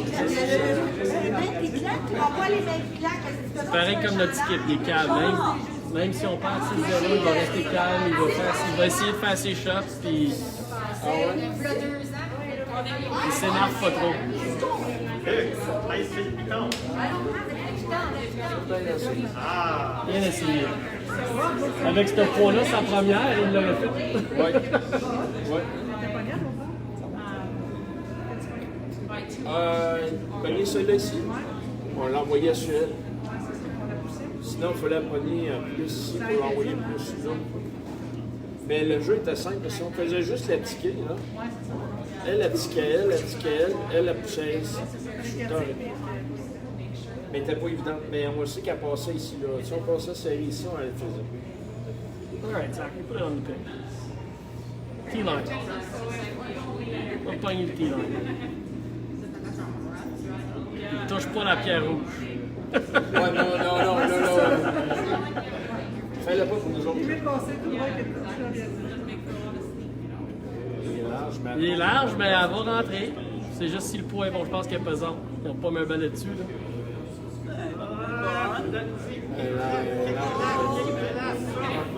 S2: C'est pareil comme notre équipe, il est calme. Même si on perd 6-0, il va rester calme, il va essayer de faire ses shots, puis
S4: Il y a 2 ans,
S2: il s'énerve pas trop.
S7: Hey, c'est le piton. Ah!
S2: Bien essayé. Avec ce poids-là, sa première, il l'aurait fait.
S6: Ouais. Pogner celui-là ici. On l'envoyait sur elle. Sinon, il fallait pogner plus ici pour l'envoyer plus là. Mais le jeu était simple. Si on faisait juste la ticker, là, elle tiquait elle poussait ici. Mais elle n'était pas évidente. Mais on sait qu'elle passait ici, là. Si on passait serré ici, on le faisait.
S2: Alright, Zach, you put it on the pin. T-line. On va pogner le T-line. Touche pas la pierre rouge.
S6: Ouais, non. Fais-le pas pour nous autres.
S2: Il est large, mais elle va rentrer. C'est juste si le poids est bon, je pense qu'elle est pesante. Ils n'ont pas mis un balai dessus. Là.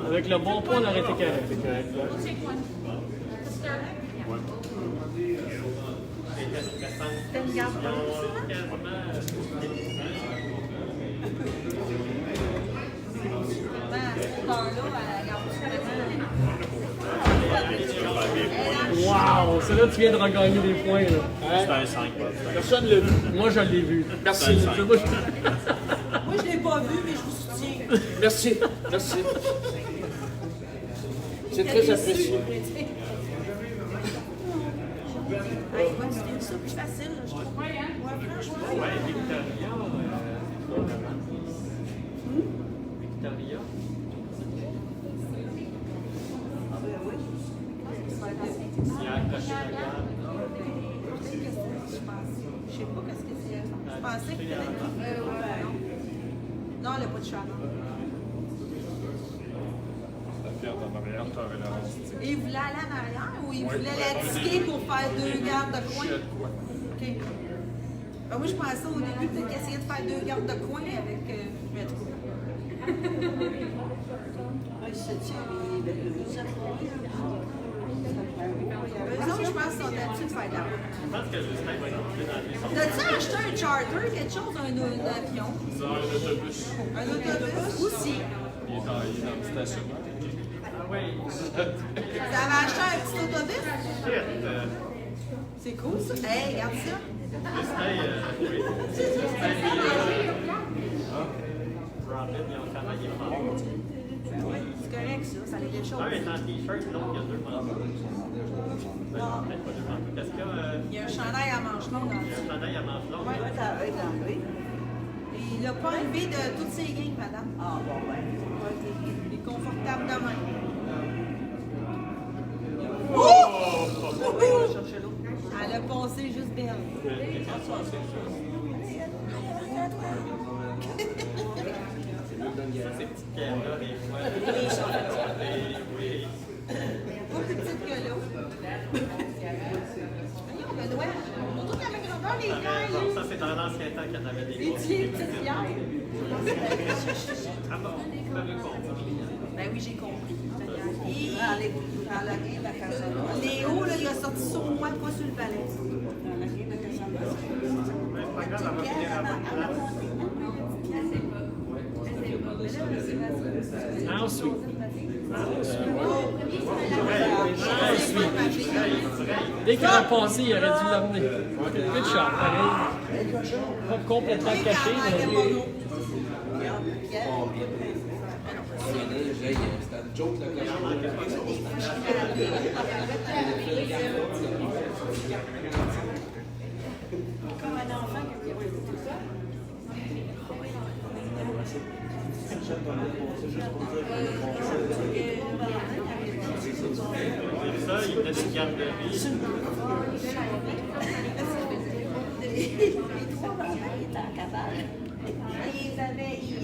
S2: Avec le bon poids, on aurait été correct. Wow! C'est là que tu viens de regagner des points. Là.
S8: C'est un 5.
S6: Personne ne l'a vu.
S2: Moi, je l'ai vu.
S6: Merci.
S1: Moi, je l'ai pas vu, mais je vous soutiens.
S6: Merci. C'est très apprécié.
S1: Hey, moi, tu fais ça plus facile, là, je trouve. Ouais, franchement.
S7: Ouais, Victoria. Victoria. Il a accroché la garde.
S1: Je sais pas qu'est-ce que c'est. Je pensais que non, elle n'a pas de chaleur. Et il voulait aller en arrière ou il voulait la ticker pour faire 2 gardes de coin? OK. Moi, je pensais au début peut-être qu'il essayait de faire 2 gardes de coin avec Metro. Eux autres, je pense qu'ils sont habitués de faire de la route.
S7: Je pense que Justin va être obligé d'aller son
S1: T'as-tu acheté un charter, quelque chose, un avion?
S9: Non, un autobus.
S1: Un autobus aussi?
S9: Il est dans le stationnement.
S7: Oui.
S1: Vous avez acheté un petit autobus?
S7: Shit.
S1: C'est cool ça. Hey, regarde ça.
S7: Justin, oui. Justin, Robin, ils ont travaillé fort.
S1: C'est correct ça, ça allait quelque chose.
S7: Un est en t-shirt, l'autre, il y a 2 manteaux. Non, peut-être pas 2 manteaux. Parce que,
S1: Il y a un chandail à manches longues dans
S7: il y a un chandail à manches longues.
S1: Ouais, ça va être enlevé. Il n'a pas enlevé de toutes ses gains, madame. Ah, bon, ouais. Il est confortable de même. Elle a passé juste belle.
S7: Ça, ces petites pierres-là, des fois. Oui.
S1: Pas plus petite que là. Voyons, Benoît, on trouve la même grandeur des tailles.
S7: Non, ça, c'est dans l'ancien temps qu'il y en avait des
S1: Les petites pierres.
S7: Ah bon, vous avez compris.
S1: Ben oui, j'ai compris. Léo, là, il a sorti sur moi, pas sur le palais.
S7: Mais c'est pas grave, elle va finir à bonne place.
S2: Ensuite.
S7: Hey,
S2: Dès qu'il a passé, il aurait dû l'amener. Good shot, pareil. Pas complètement caché, mais.
S11: C'était une joke, là,
S1: Comme un enfant qui a tout ça.
S7: c'est ça, il venait d'une garderie.
S1: Les 3 enfants étaient en cavale. Ils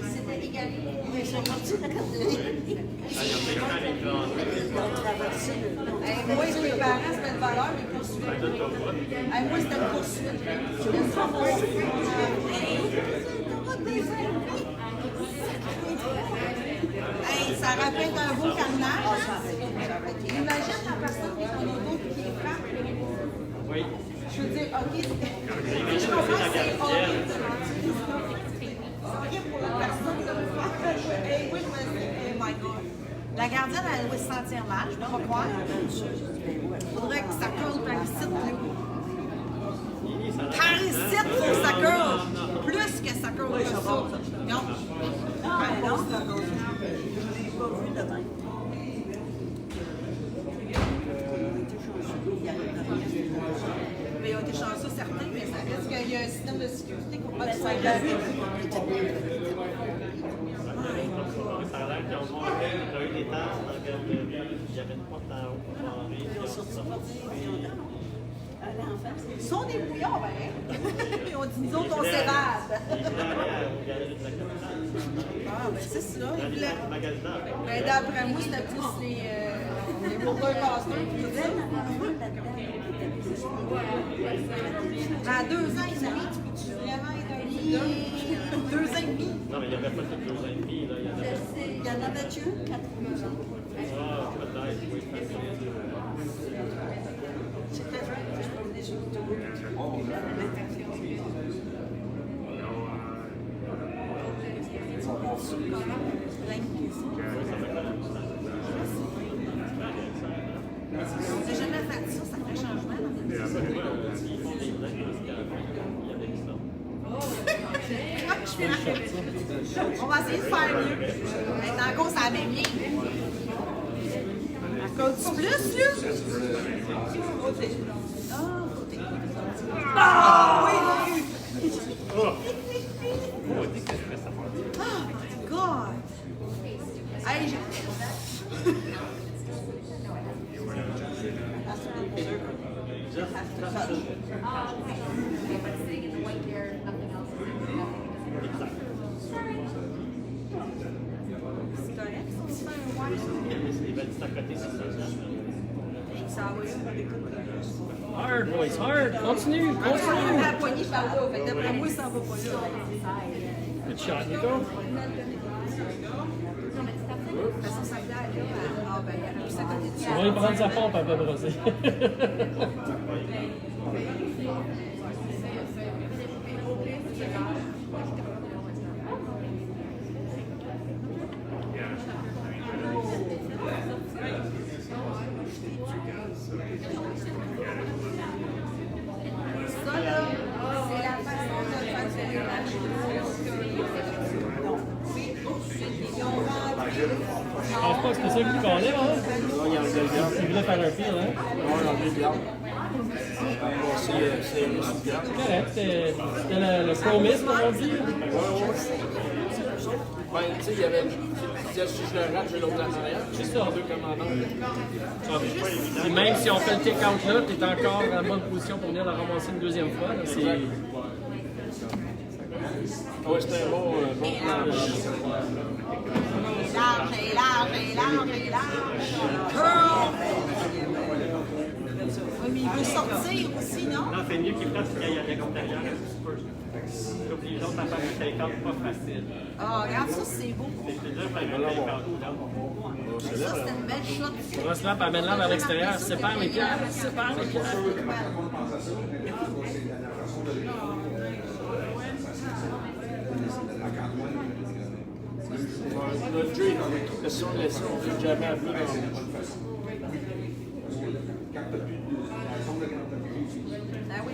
S1: s'étaient égalés. Ils sont partis de la garderie. Ils ont traversé le. Moi, mes parents, c'était une valeur, mais poursuite. Moi, c'était une poursuite. Hey, ça rappelle un beau carnage. Imagine la personne qui est en auto et qui est frappe.
S7: Oui.
S1: Je veux dire, OK, je comprends que c'est horrible. C'est pour la personne de me faire. Hey, oui, je me dis, oh my God. La gardienne, elle doit se sentir mal, je peux pas croire. Il faudrait que ça colle par ici, là. Par ici, il faut que ça colle. Plus que ça colle que ça. Non. Ben non. Je l'ai pas vu de même. Mais ils ont été chanceux, certains, mais ça reste qu'il y a un système de sécurité qu'on peut pas faire.
S7: Ça a l'air qu'ils ont monté, il y a eu des tasses dans la garderie, il y avait une porte en haut pour barrer, ils ont sorti.
S1: Ils sont des bouillards, ben. Ils ont dit, nous autres, on s'évade.
S7: Ils voulaient aller au galerie de la capitale.
S1: Ah, ben c'est ça. Ils voulaient.
S7: Le magasin.
S1: Ben d'après moi, c'était plus les roller coasters et tout ça. À 2 ans et demi, tu peux-tu vraiment être un leader? 2 ans et demi.
S7: Non, mais il n'y avait pas de 2 ans et demi, là. Il y en avait.
S1: Il y en avait-tu 4 ans?
S7: Ah, peut-être, oui, peut-être.
S1: C'est peut-être vrai que je peux venir sur l'autoroute. J'ai jamais fait ça, ça fait changement dans mes
S7: Ils font des blagues parce qu'il y avait ça.
S1: On va essayer de faire mieux. Maintenant, en gros, ça a même bien. Encore du plus, là? Ah, oui, oui. Oh my God. Hey, j'ai... C'est correct, ça, on se fait un white.
S7: c'est à côté, c'est ça.
S4: Ça va.
S2: Hard, boys, hard. Continue, continue.
S4: La poignée par là, fait que d'après moi, ça va pas là.
S2: Good shot, Nico.
S4: De toute façon, ça plaît, là. Ah, ben, il y en a plus à côté de ça.
S2: On va lui prendre sa pompe à peu brosser.
S4: Ça, là, c'est la façon de faire
S2: Je pense pas que c'était ça qu'il connaît, hein?
S6: Non, il y a un garde.
S2: Il voulait faire un fil, hein?
S6: Non, il y a un garde. Bon, c'est
S2: Correct, c'était le promise, comme on dit.
S6: Ben, tu sais, il y avait. Si je le rate, j'ai l'autre en arrière.
S2: C'est ça.
S6: Deux commandants.
S2: Et même si on fait le take-out là, t'es encore en bonne position pour venir la ramasser une deuxième fois. Là, c'est...
S6: Ouais, c'était un bon plan.
S4: large, et large, et large, et large. Curl! Oui, mais il veut sortir aussi, non?
S7: Non, c'est mieux qu'il fasse qu'il y ait à l'extérieur un petit peu. Comme les autres à faire un take-out pas facile.
S4: Ah, regarde ça, c'est beau.
S7: C'est déjà faire un take-out là.
S4: Ça, c'était une belle shot.
S2: Slap amène-la vers l'extérieur, sépare les pierres, sépare les pierres.
S6: Notre jeu est dans les trucs de son laissé, on ne peut jamais appeler dans le
S4: Ah oui.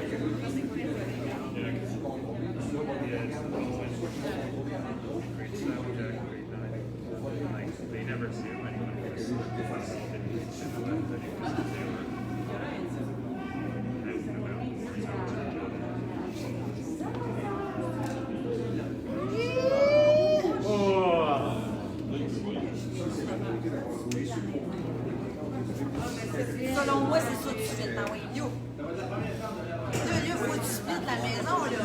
S8: They never see it like
S4: Selon moi, c'est ça que tu fais dans Yo. Là, faut que tu splittes la maison, là.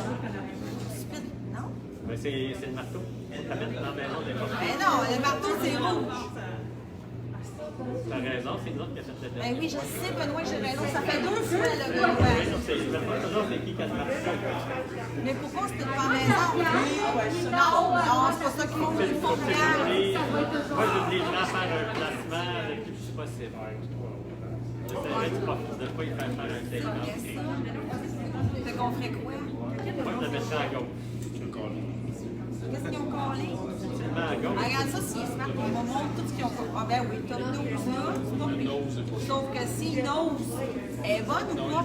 S4: Tu splittes, non?
S7: Mais c'est le marteau. On t'amène dans la maison des fois.
S4: Ben non, le marteau, c'est rouge.
S7: T'as raison, c'est nous autres qui a fait le
S4: Ben oui, je sais, Benoît, j'ai raison. Ça fait 2 fois, le gars. Ouais.
S7: pas toujours c'est qui a le marteau.
S4: Mais pourquoi c'était pas en maison? Non, non, c'est pas ça qu'ils font. Ils font bien.
S7: Moi, j'obligerais à faire un placement le plus possible. J'essaierais de pas y faire un take-out.
S4: Fait qu'on ferait quoi?
S7: Moi, je le mettrais à gauche.
S4: Qu'est-ce qu'ils ont collé?
S7: Seulement à gauche.
S4: Regarde ça, s'ils se marquent, on va montrer tout ce qu'ils ont collé. Ah ben oui, top nose là, c'est pas pire. Sauf que si nose est bonne ou pas?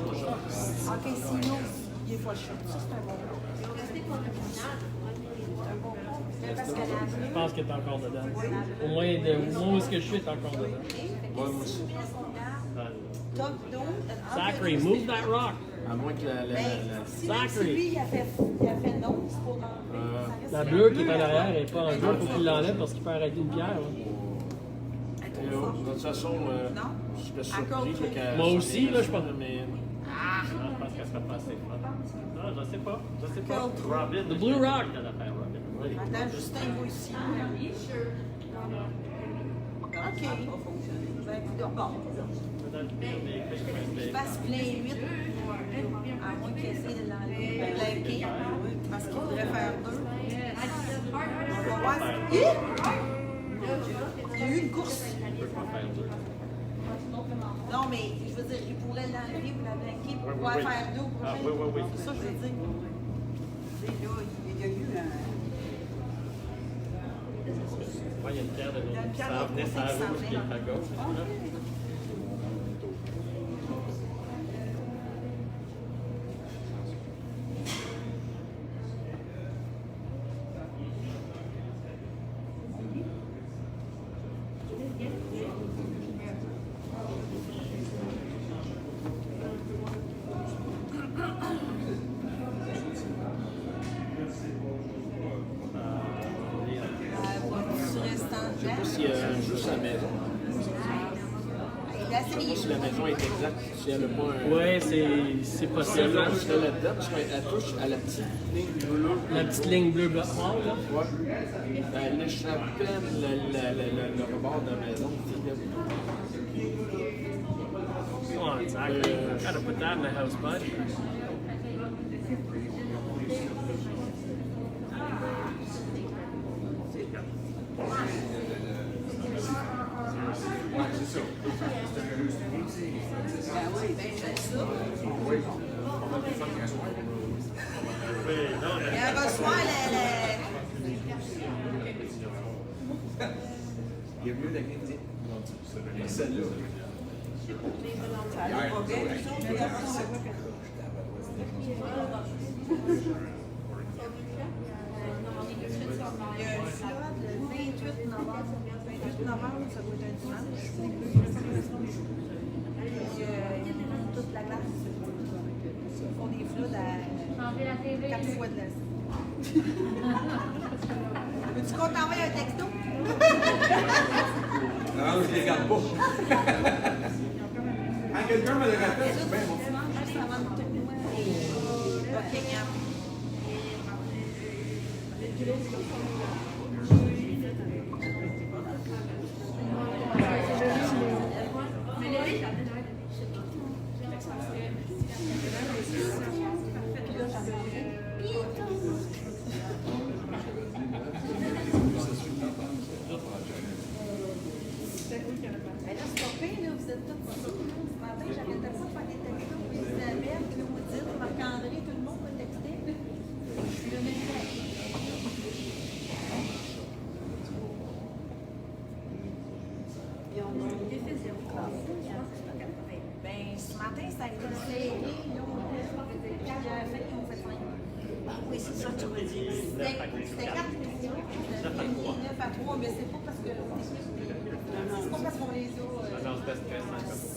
S4: Ok, si nose, il est pas chaud. Ça, c'est un bon plan.
S2: Je pense qu'elle est encore dedans. Au moins où est-ce que je suis, elle est encore dedans.
S6: moi aussi.
S4: Top nose.
S2: Zachary, move that rock.
S6: À moins que la
S4: Si lui, il a fait nose pour l'enlever.
S2: La bleue qui est à l'arrière n'est pas en jeu, il faut qu'il l'enlève parce qu'il peut arrêter une pierre.
S6: de toute façon, je suis surpris qu'elle.
S2: Moi aussi, là, je pense.
S6: Mais
S7: Non, je pense qu'elle sera pas assez forte. Non, je sais pas. Je sais pas. Robin.
S2: The Blue Rock.
S4: Attends, Justin, il va ici. OK. Ben, écoute, bon. Il fasse plein 8. À moins qu'il essaie de l'enlever. Blanquer. Parce qu'il voudrait faire 2. On va voir. Il y a eu une course. Non, mais je veux dire, il pourrait l'enlever ou la blanquer pour pouvoir faire 2 au prochain.
S7: Oui.
S4: C'est ça que je veux dire. Et là, il y a eu un.
S7: Il y a une pierre de
S4: Il y a une
S7: l'autre.
S4: pierre
S7: Ça
S4: de
S7: venait
S4: l'autre
S7: sur la
S4: côté qui
S7: gauche qui est
S4: s'en
S7: à gauche.
S4: Tu restes en dedans.
S6: s'il y a juste à la maison. Si la maison est exacte, si elle n'a pas un.
S2: Ouais, c'est possible.
S6: Celle-là, je serais là-dedans parce qu'elle touche à la petite ligne bleue.
S2: La petite ligne bleue blanc là.
S6: Ouais. Elle lèche à peine le rebord de la maison.
S2: Come on, Zach. Gotta put that in the house, bud.
S1: Elle reçoit
S9: Il y a mieux d'activité. Celle-là.
S1: Il y a un slot le 28 novembre. 28 novembre, ça doit être un dimanche. Il y a toute la glace. Ils font des flottes à 4 fois de l'assiette. Veux-tu qu'on t'envoie un texto?
S9: Non, je les garde pas. Ah, quelqu'un me le rappelle, c'est bien bon.
S1: Ok, regarde. Mais là, c'est pas pire, là, vous êtes tous ici. Ce matin, j'arrêtais pas de faire des textos. Isabelle, Claudine, Marc-André, tout le monde me textait. Je suis le même temps. Ben, ce matin, ça a été serré. Là, quand il a fait, on fait 5. Ah oui, c'est ça, tu me dis. C'était 4 questions. J'ai mis 9 à 3, mais c'est pas parce que. C'est pas parce qu'on les a.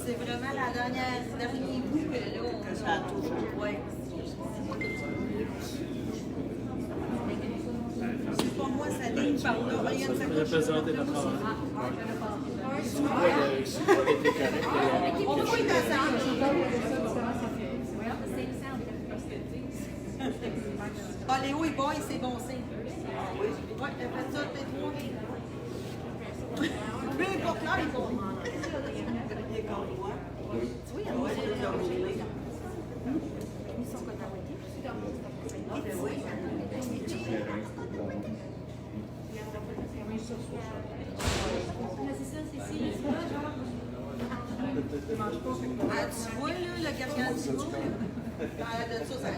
S1: C'est vraiment la dernier bout que là, on a toujours. Ouais. C'est pas moi, ça ligne par là. Rien de ça.
S2: Représenter la France.
S6: Si toi, elle était correcte, elle
S1: On
S6: aurait
S1: voit
S6: été
S1: que ça. Ah, Léo et Boy, c'est bon signe. Ouais, elle fait ça, peut-être moi. Peu importe là, ils vont. Oui, elle va se leur ils sont contents. Ah, tu vois, là, le gargantua, de ça, ça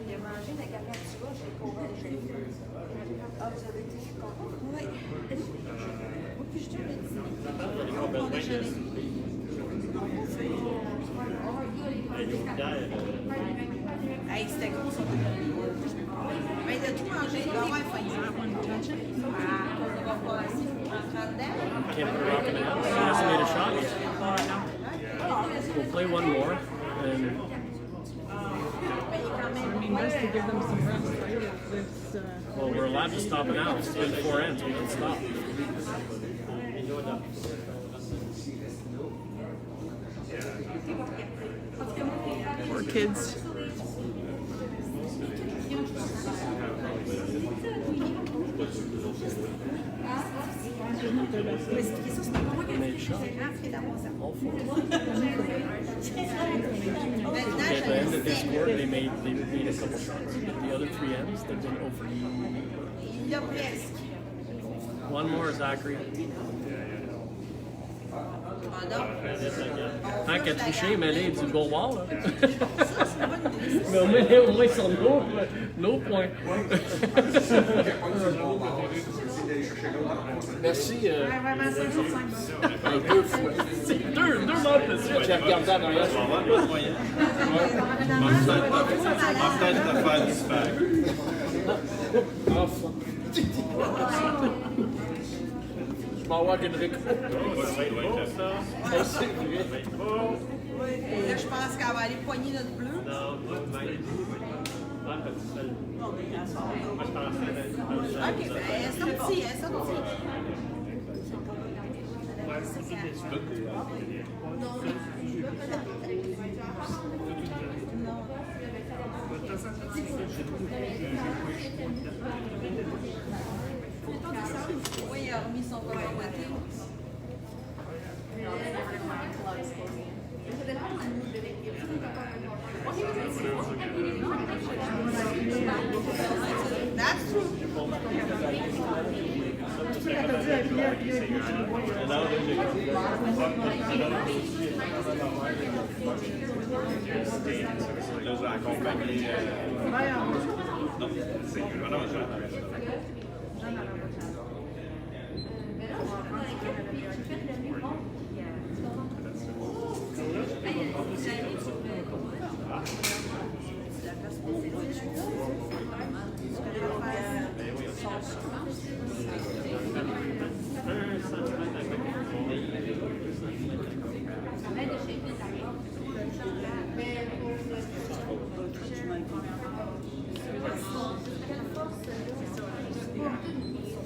S1: il a mangé la gargantua, j'ai couru. Ah, vous avez été content? Oui. Oui, puis je te l'ai dit. On déjeuner. Hey, c'était gros, ça. Mais il a tout mangé, il va avoir faim. Ah, on va pas assis.
S2: Can't put a rock in the house. He hasn't made a shot yet. We'll play one more, and well, we're allowed to stop it now. It's been 4 ends. We can stop.
S10: Poor kids.
S2: At the end of this score, they made a couple shots. But the other 3 ends, they've been over. One more, Zachary. Tant qu'à tricher, mais là, il dit bon wow, là. Mais au moins, ils sont nos points.
S6: Merci. Deux fois.
S2: C'est deux morts de suite.
S6: J'ai regardé en arrière.
S8: Peut-être te faire du spag.
S6: Enfin. Je m'en vais avec Enrico.
S1: Là, je pense qu'elle va aller poigner notre bleu. Ok, ben, elle est sortie, elle est sortie. Oui, il a remis son corps à côté. That's true.
S8: Là, j'ai accompagné. Non, c'est non,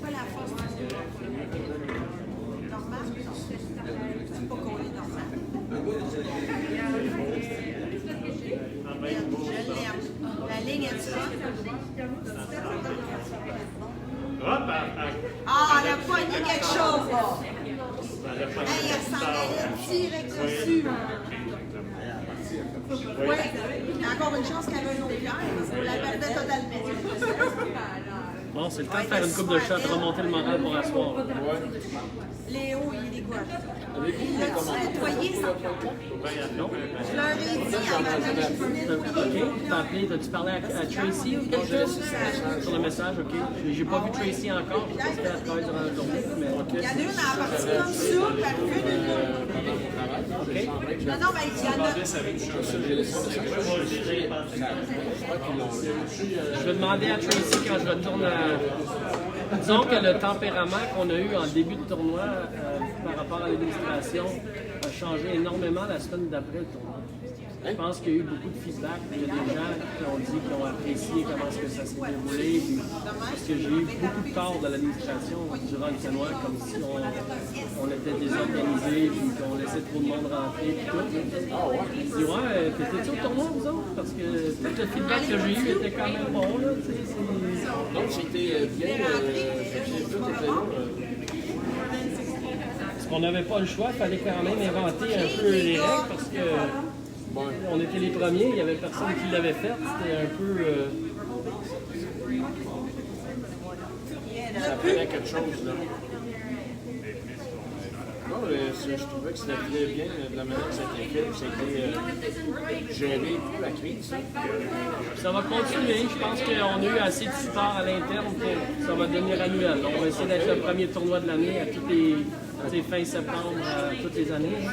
S1: Pas la force normale, c'est pas collé normal. Je l'aime. La ligne est Ah, elle a poigné quelque chose. Hey, elle s'en allait direct dessus. Oui, encore une chance qu'elle avait une autre bière, parce qu'on la perdait totalement.
S2: Bon, c'est le temps de faire une coupe de shot, remonter le moral pour la soirée.
S1: Léo, il est quoi? Il a-tu nettoyé ça?
S2: Non?
S1: Je leur ai dit en attendant que je venais nettoyer.
S2: Ok, t'as appelé, t'as-tu parlé à Tracy ou quelque chose? Sur le message, ok. J'ai pas vu Tracy encore, parce qu'elle travaille durant la journée, mais ok.
S1: Il y en a une à la partie comme ça, puis une
S2: Ok.
S1: Non, non, mais il y en a.
S2: Je vais demander à Tracy quand je retourne à... Disons que le tempérament qu'on a eu en début de tournoi par rapport à l'administration a changé énormément la semaine d'après le tournoi. Je pense qu'il y a eu beaucoup de feedback. Il y a des gens qui ont dit qu'ils ont apprécié comment est-ce que ça s'est déroulé. Puis, parce que j'ai eu beaucoup de tort de l'administration durant le tournoi, comme si on était désorganisé, puis qu'on laissait trop de monde rentrer. Puis tout. Je dis, ouais, t'étais-tu au tournoi, vous autres? Parce que tout le feedback que j'ai eu était quand même bon. Là,
S6: donc, j'étais bien. J'ai tout été là.
S2: Parce qu'on n'avait pas le choix, il fallait quand même inventer un peu les règles parce que on était les premiers, il n'y avait personne qui l'avait fait. C'était un peu.
S6: Ça prenait quelque chose, là. Non, je trouvais que c'était très bien de la manière que ça a été fait, ça a été géré pour la crise.
S2: Ça va continuer. Je pense qu'on a eu assez de support à l'interne pour ça va devenir annuel. On va essayer d'être le premier tournoi de l'année à toutes les fins septembre, toutes les années.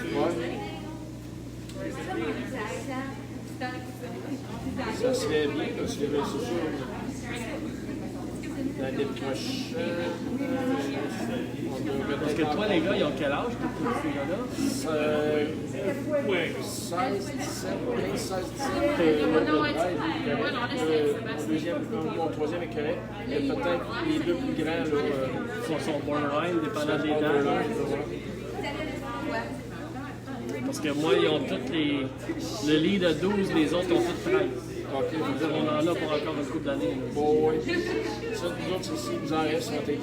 S6: Ça serait bien parce que c'est sûr. L'année prochaine.
S2: Parce que toi, les gars, ils ont quel âge, tous ces gars-là?
S6: 16, 17, 15, 16, 17. Mon troisième est correct. Et peut-être les deux plus grands
S2: sont borderline, dépendant des dates. Parce que moi, ils ont tous le lead de 12, les autres ont tous 13.
S6: Okay.
S2: On en a pour encore une couple d'années.
S6: Bon, oui. Ça, nous autres, ici, nous en reste en tête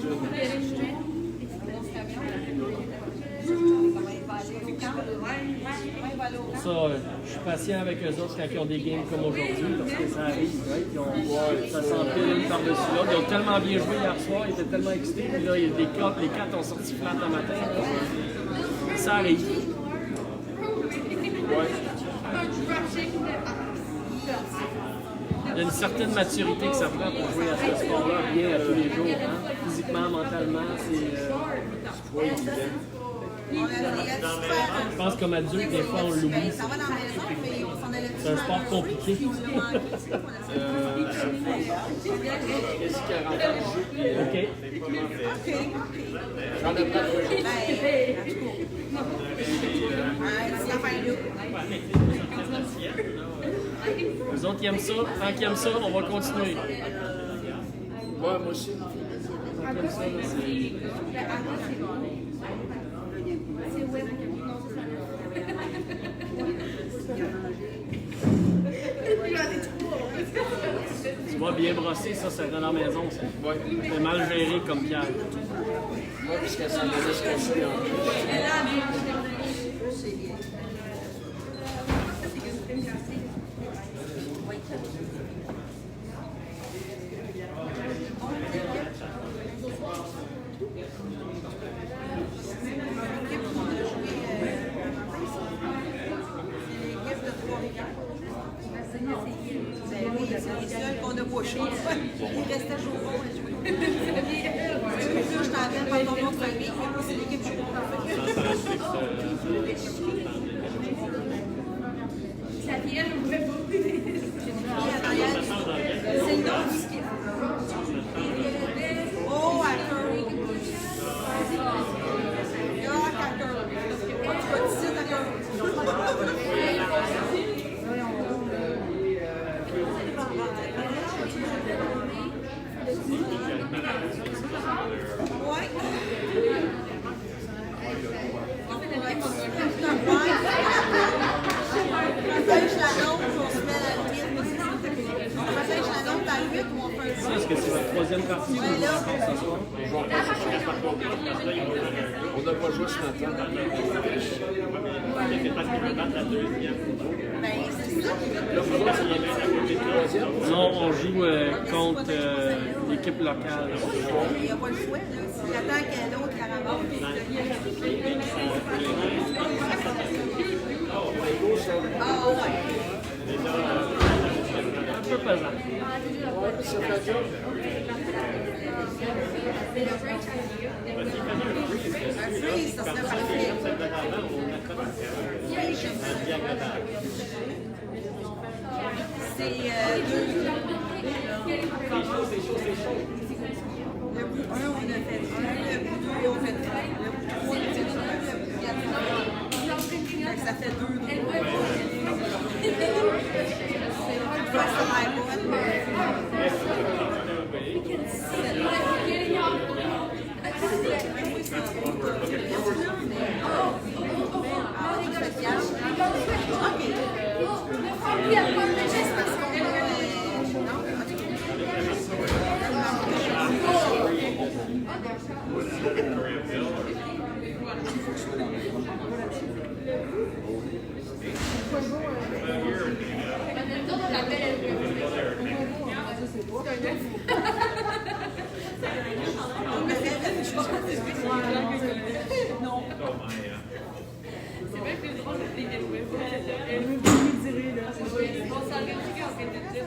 S2: Pour ça, je suis patient avec eux autres quand ils ont des games comme aujourd'hui, parce que ça arrive, right? Ça s'empile une par-dessus l'autre. Ils ont tellement bien joué hier soir, ils étaient tellement excités, puis là, les quatre ont sorti flat le matin. Là. Ça arrive. Il y a une certaine maturité que ça prend pour jouer à ce sport-là bien à tous les jours. Hein? Physiquement, mentalement, c'est pas évident. Je pense comme adulte, des fois, on l'oublie. C'est un sport compliqué. OK.
S6: J'en ai pas
S2: Les autres, ils aiment ça. Tant qu'ils aiment ça, on va continuer.
S6: Moi aussi.
S2: Tant qu'ils aiment ça, c'est...
S5: C'est web. Non, c'est ça.
S2: Tu vois, bien brossé, ça dans la maison.
S6: Ouais.
S2: C'est mal géré comme pierre.
S6: Ouais, parce que ça me laisse cacher en plus.
S1: C'est les seuls qu'on a pas chaud. Il restait chaud à jouer. Je t'appelle par ton nom de famille, mais moi, c'est l'équipe chaude.
S5: Ça vient, on ne pouvait pas.
S1: C'est le nom du ski. Oh, à cœur. York à cœur. Quand tu vas d'ici, à cœur. Ouais.
S2: Est-ce que c'est la troisième partie qu'on va faire ce soir?
S6: On n'a pas joué ce matin.
S2: Non, on joue contre l'équipe locale.
S1: Il n'y a pas le choix, là. S'il attend qu'il y ait l'autre qui la ramasse, ah ouais.
S2: Un peu pesant.
S6: Ça fait dur.
S1: Un freeze, ça serait parfait. C'est deux. Le bout 1, on a fait 1, le bout 2, on fait 3, le bout 3, on fait 1, le bout 4, ça fait 2. Ça va être
S5: C'est vrai que le drôle, c'est des web. On s'en vient du gars, en fait, de dire.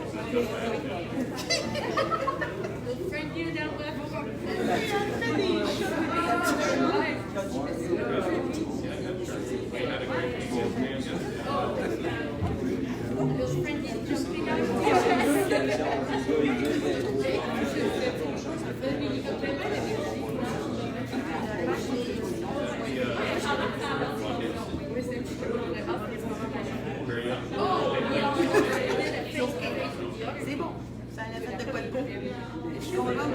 S5: Frankie, le dernier
S1: c'est bon, ça a fait de quoi de beau. Je suis contente.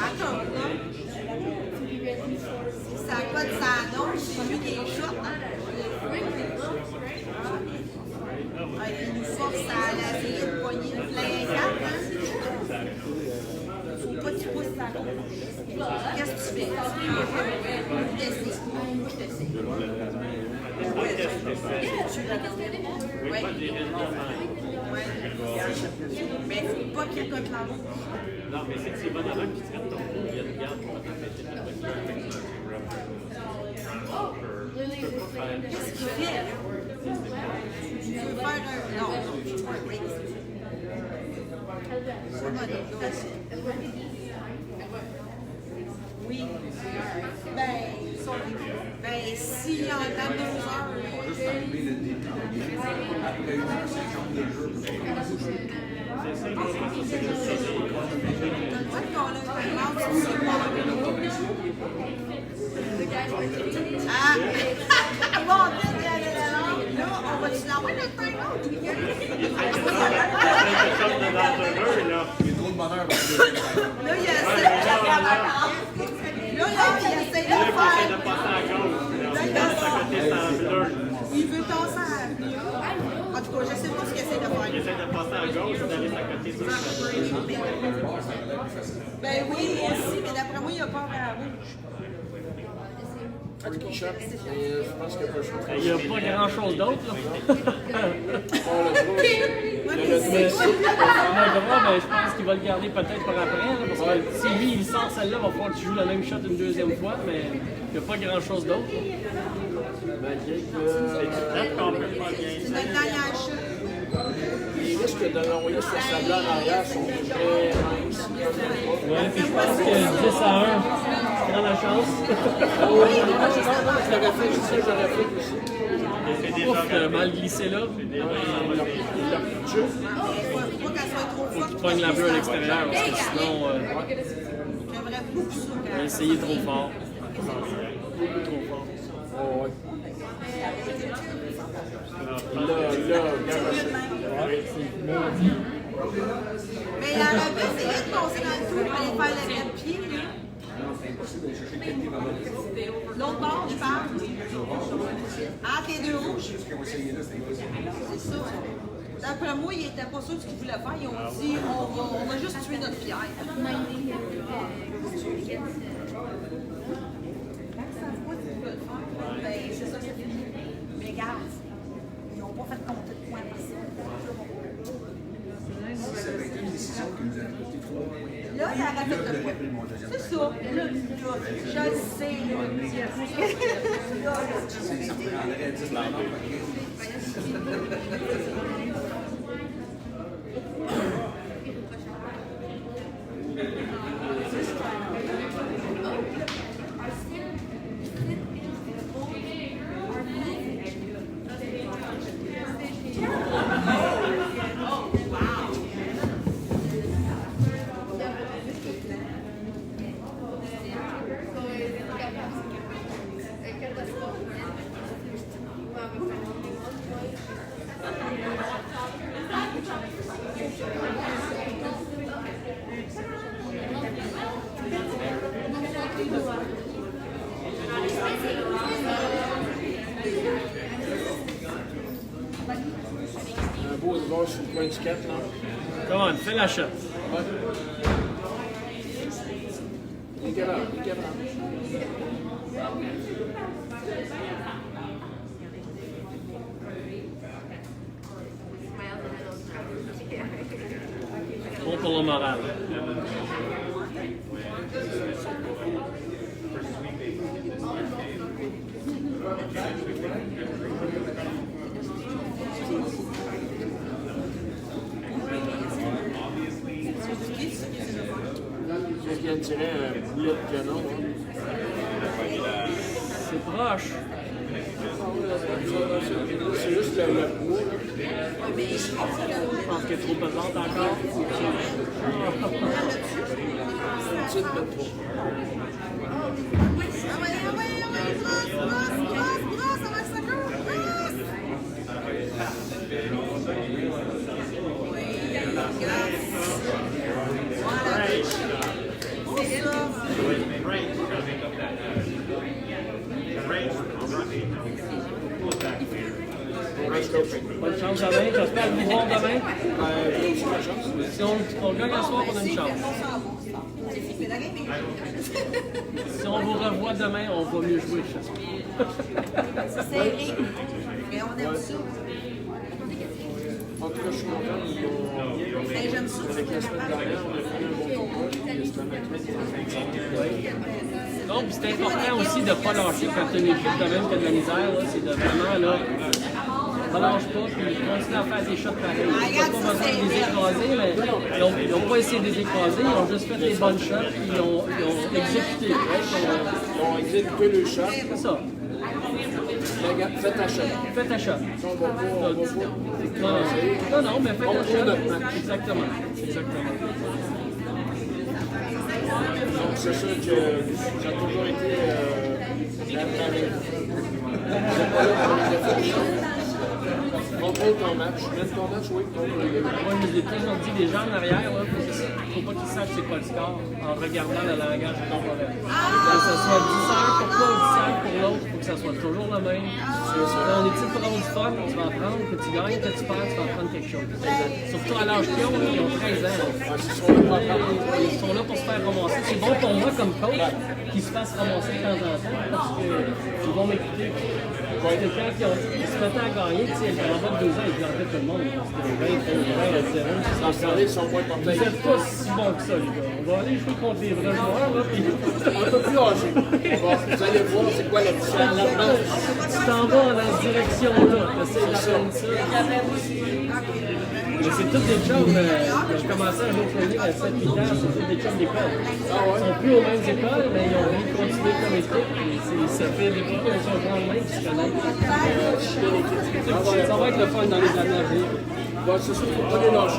S1: Encore, là. Ça cote sa nose, j'ai vu des shots, hein. Il nous force à essayer de poigner le plein cap, hein. Faut pas que tu pousses sa nose. Qu'est-ce que tu fais? Je t'essaie. Oui. Mais il ne faut pas qu'il y ait de l'eau.
S7: Non, mais c'est que c'est bonnement qui traite ton coup, il y a une garde pour t'empêcher de le
S1: Qu'est-ce qu'il fait? Tu veux faire un... Non, je veux un break. Oui. Ben, s'il y en a 2 heures... Ah! Bon, là, on va-tu l'envoyer le temps?
S7: là.
S9: Il y a trop de bonheur.
S1: Là, il y a 7 essaie de faire.
S7: Il essaie de passer à gauche ou d'aller à côté sur le
S1: Ben oui, moi aussi, mais d'après moi, il a peur à la rouge.
S6: Qui choque, je pense qu'il n'y a pas le choix.
S2: Il n'y a pas grand-chose d'autre, là.
S6: Le
S2: Mais le droit, ben, je pense qu'il va le garder peut-être pour après, là, parce que si lui, il sort celle-là, il va falloir que tu joues la même shot une deuxième fois, mais il n'y a pas grand-chose d'autre.
S6: Malgré que
S7: Peut-être qu'on peut pas bien.
S1: C'est notre dernière chute.
S6: les risques de l'envoyer sur sa blague en arrière sont très minces.
S2: Ouais, puis je pense que 10 à 1, tu prends la chance.
S6: Oui, je l'aurais fait, je sais, j'aurais fait aussi.
S7: C'est
S2: Ouf,
S7: déjà
S2: mal glissé là.
S6: Il a plus de jeu.
S1: Faut pas qu'elle soit trop
S2: Faut
S1: forte.
S2: qu'il pogne la bleue à l'extérieur, parce que sinon,
S1: J'aimerais beaucoup ça.
S2: il va essayer trop fort. Beaucoup trop fort.
S6: Oh, ouais. Là,
S1: Mais la rebelle, c'est elle de passer dans le trou pour aller faire le pied. L'autre bord, je parle. Entre les deux rouges. C'est ça. D'après moi, ils n'étaient pas sûrs de ce qu'ils voulaient faire. Ils ont dit on va juste tuer notre pierre. Quand ils savent pas ce qu'ils veulent faire, ben, c'est ça que c'est. Mais regarde, ils n'ont pas fait compter de points par ça. Là, il arrête de points. C'est ça. Là, je le sais.
S6: un beau devant sur le point du 4, là.
S2: Come on, fais la shot.
S6: Il est capable, il est capable.
S2: Bon pour le moral.
S6: Il vient de tirer un boulet de canon.
S2: C'est proche.
S6: C'est juste le bout.
S2: Je pense qu'elle est trop pesante encore.
S6: Une petite de trop.
S2: Bonne chance demain. J'espère vous voir demain. Si on gagne à soir, on a une chance. Si on vous revoit demain, on va mieux jouer,
S1: C'est serré. Mais on aime ça.
S6: En tout cas, je suis content.
S1: Hey, j'aime ça.
S6: Avec la semaine dernière, on a fait un bon combat. Il y a ce match-là.
S2: Non, puis c'est important aussi de ne pas lâcher quand tu as une équipe de même qui a de la misère. là. C'est de vraiment, là, relâche pas, puis continue à faire des shots pareils. Ils n'ont pas besoin de les écraser, mais ils n'ont pas essayé de les écraser, ils ont juste fait des bonnes shots, puis ils ont exécuté.
S6: Ils ont exécuté le shot.
S2: C'est ça.
S6: Fais ta shot.
S2: Fais ta shot.
S6: On va pas.
S2: Non, mais fais ta
S6: On
S2: shot.
S6: notre match.
S2: Exactement.
S6: Donc, c'est sûr que ça a toujours été contrôle ton match. Mène ton match, oui.
S2: Moi, je l'ai toujours dit, les gens en arrière, il ne faut pas qu'ils se sache c'est quoi le score en regardant le langage corporel. Que ce soit 10 heures pour toi ou 10 heures pour l'autre, il faut que ça soit toujours le même. Là, on est-tu pour avoir du fun, tu vas apprendre, que tu gagnes, que tu perds, tu vas apprendre quelque chose. Surtout à l'âge qu'ils ont, ils ont 13 ans. Ils sont là pour se faire ramasser. C'est bon pour moi comme coach qu'ils se fassent ramasser de temps en temps parce qu'ils vont m'écouter. Parce que quand ils se mettaient à gagner, tu sais, en bas de 2 ans, ils plantaient tout le monde. C'était 20 à 0.
S6: Dans ce temps-là, ils sont moins
S2: Vous
S6: portés.
S2: n'êtes pas si bons que ça, les gars. On va aller jouer contre les vrais joueurs, là, puis
S6: Un peu plus âgés. Bon, vous allez voir c'est quoi la différence.
S2: tu t'en vas dans cette direction-là. Tu essaies d'apprendre ça. Mais c'est toutes des chums. J'ai commencé à jouer au premier à 7-8 ans, c'est toutes des chums d'école. Ils sont plus aux mêmes écoles, mais ils ont envie de continuer comme équipe. Ça fait depuis qu'ils sont grands mains qu'ils se connaissent. Ça va être le fun dans les années à venir.
S6: Bon, c'est sûr qu'il ne faut pas les lâcher.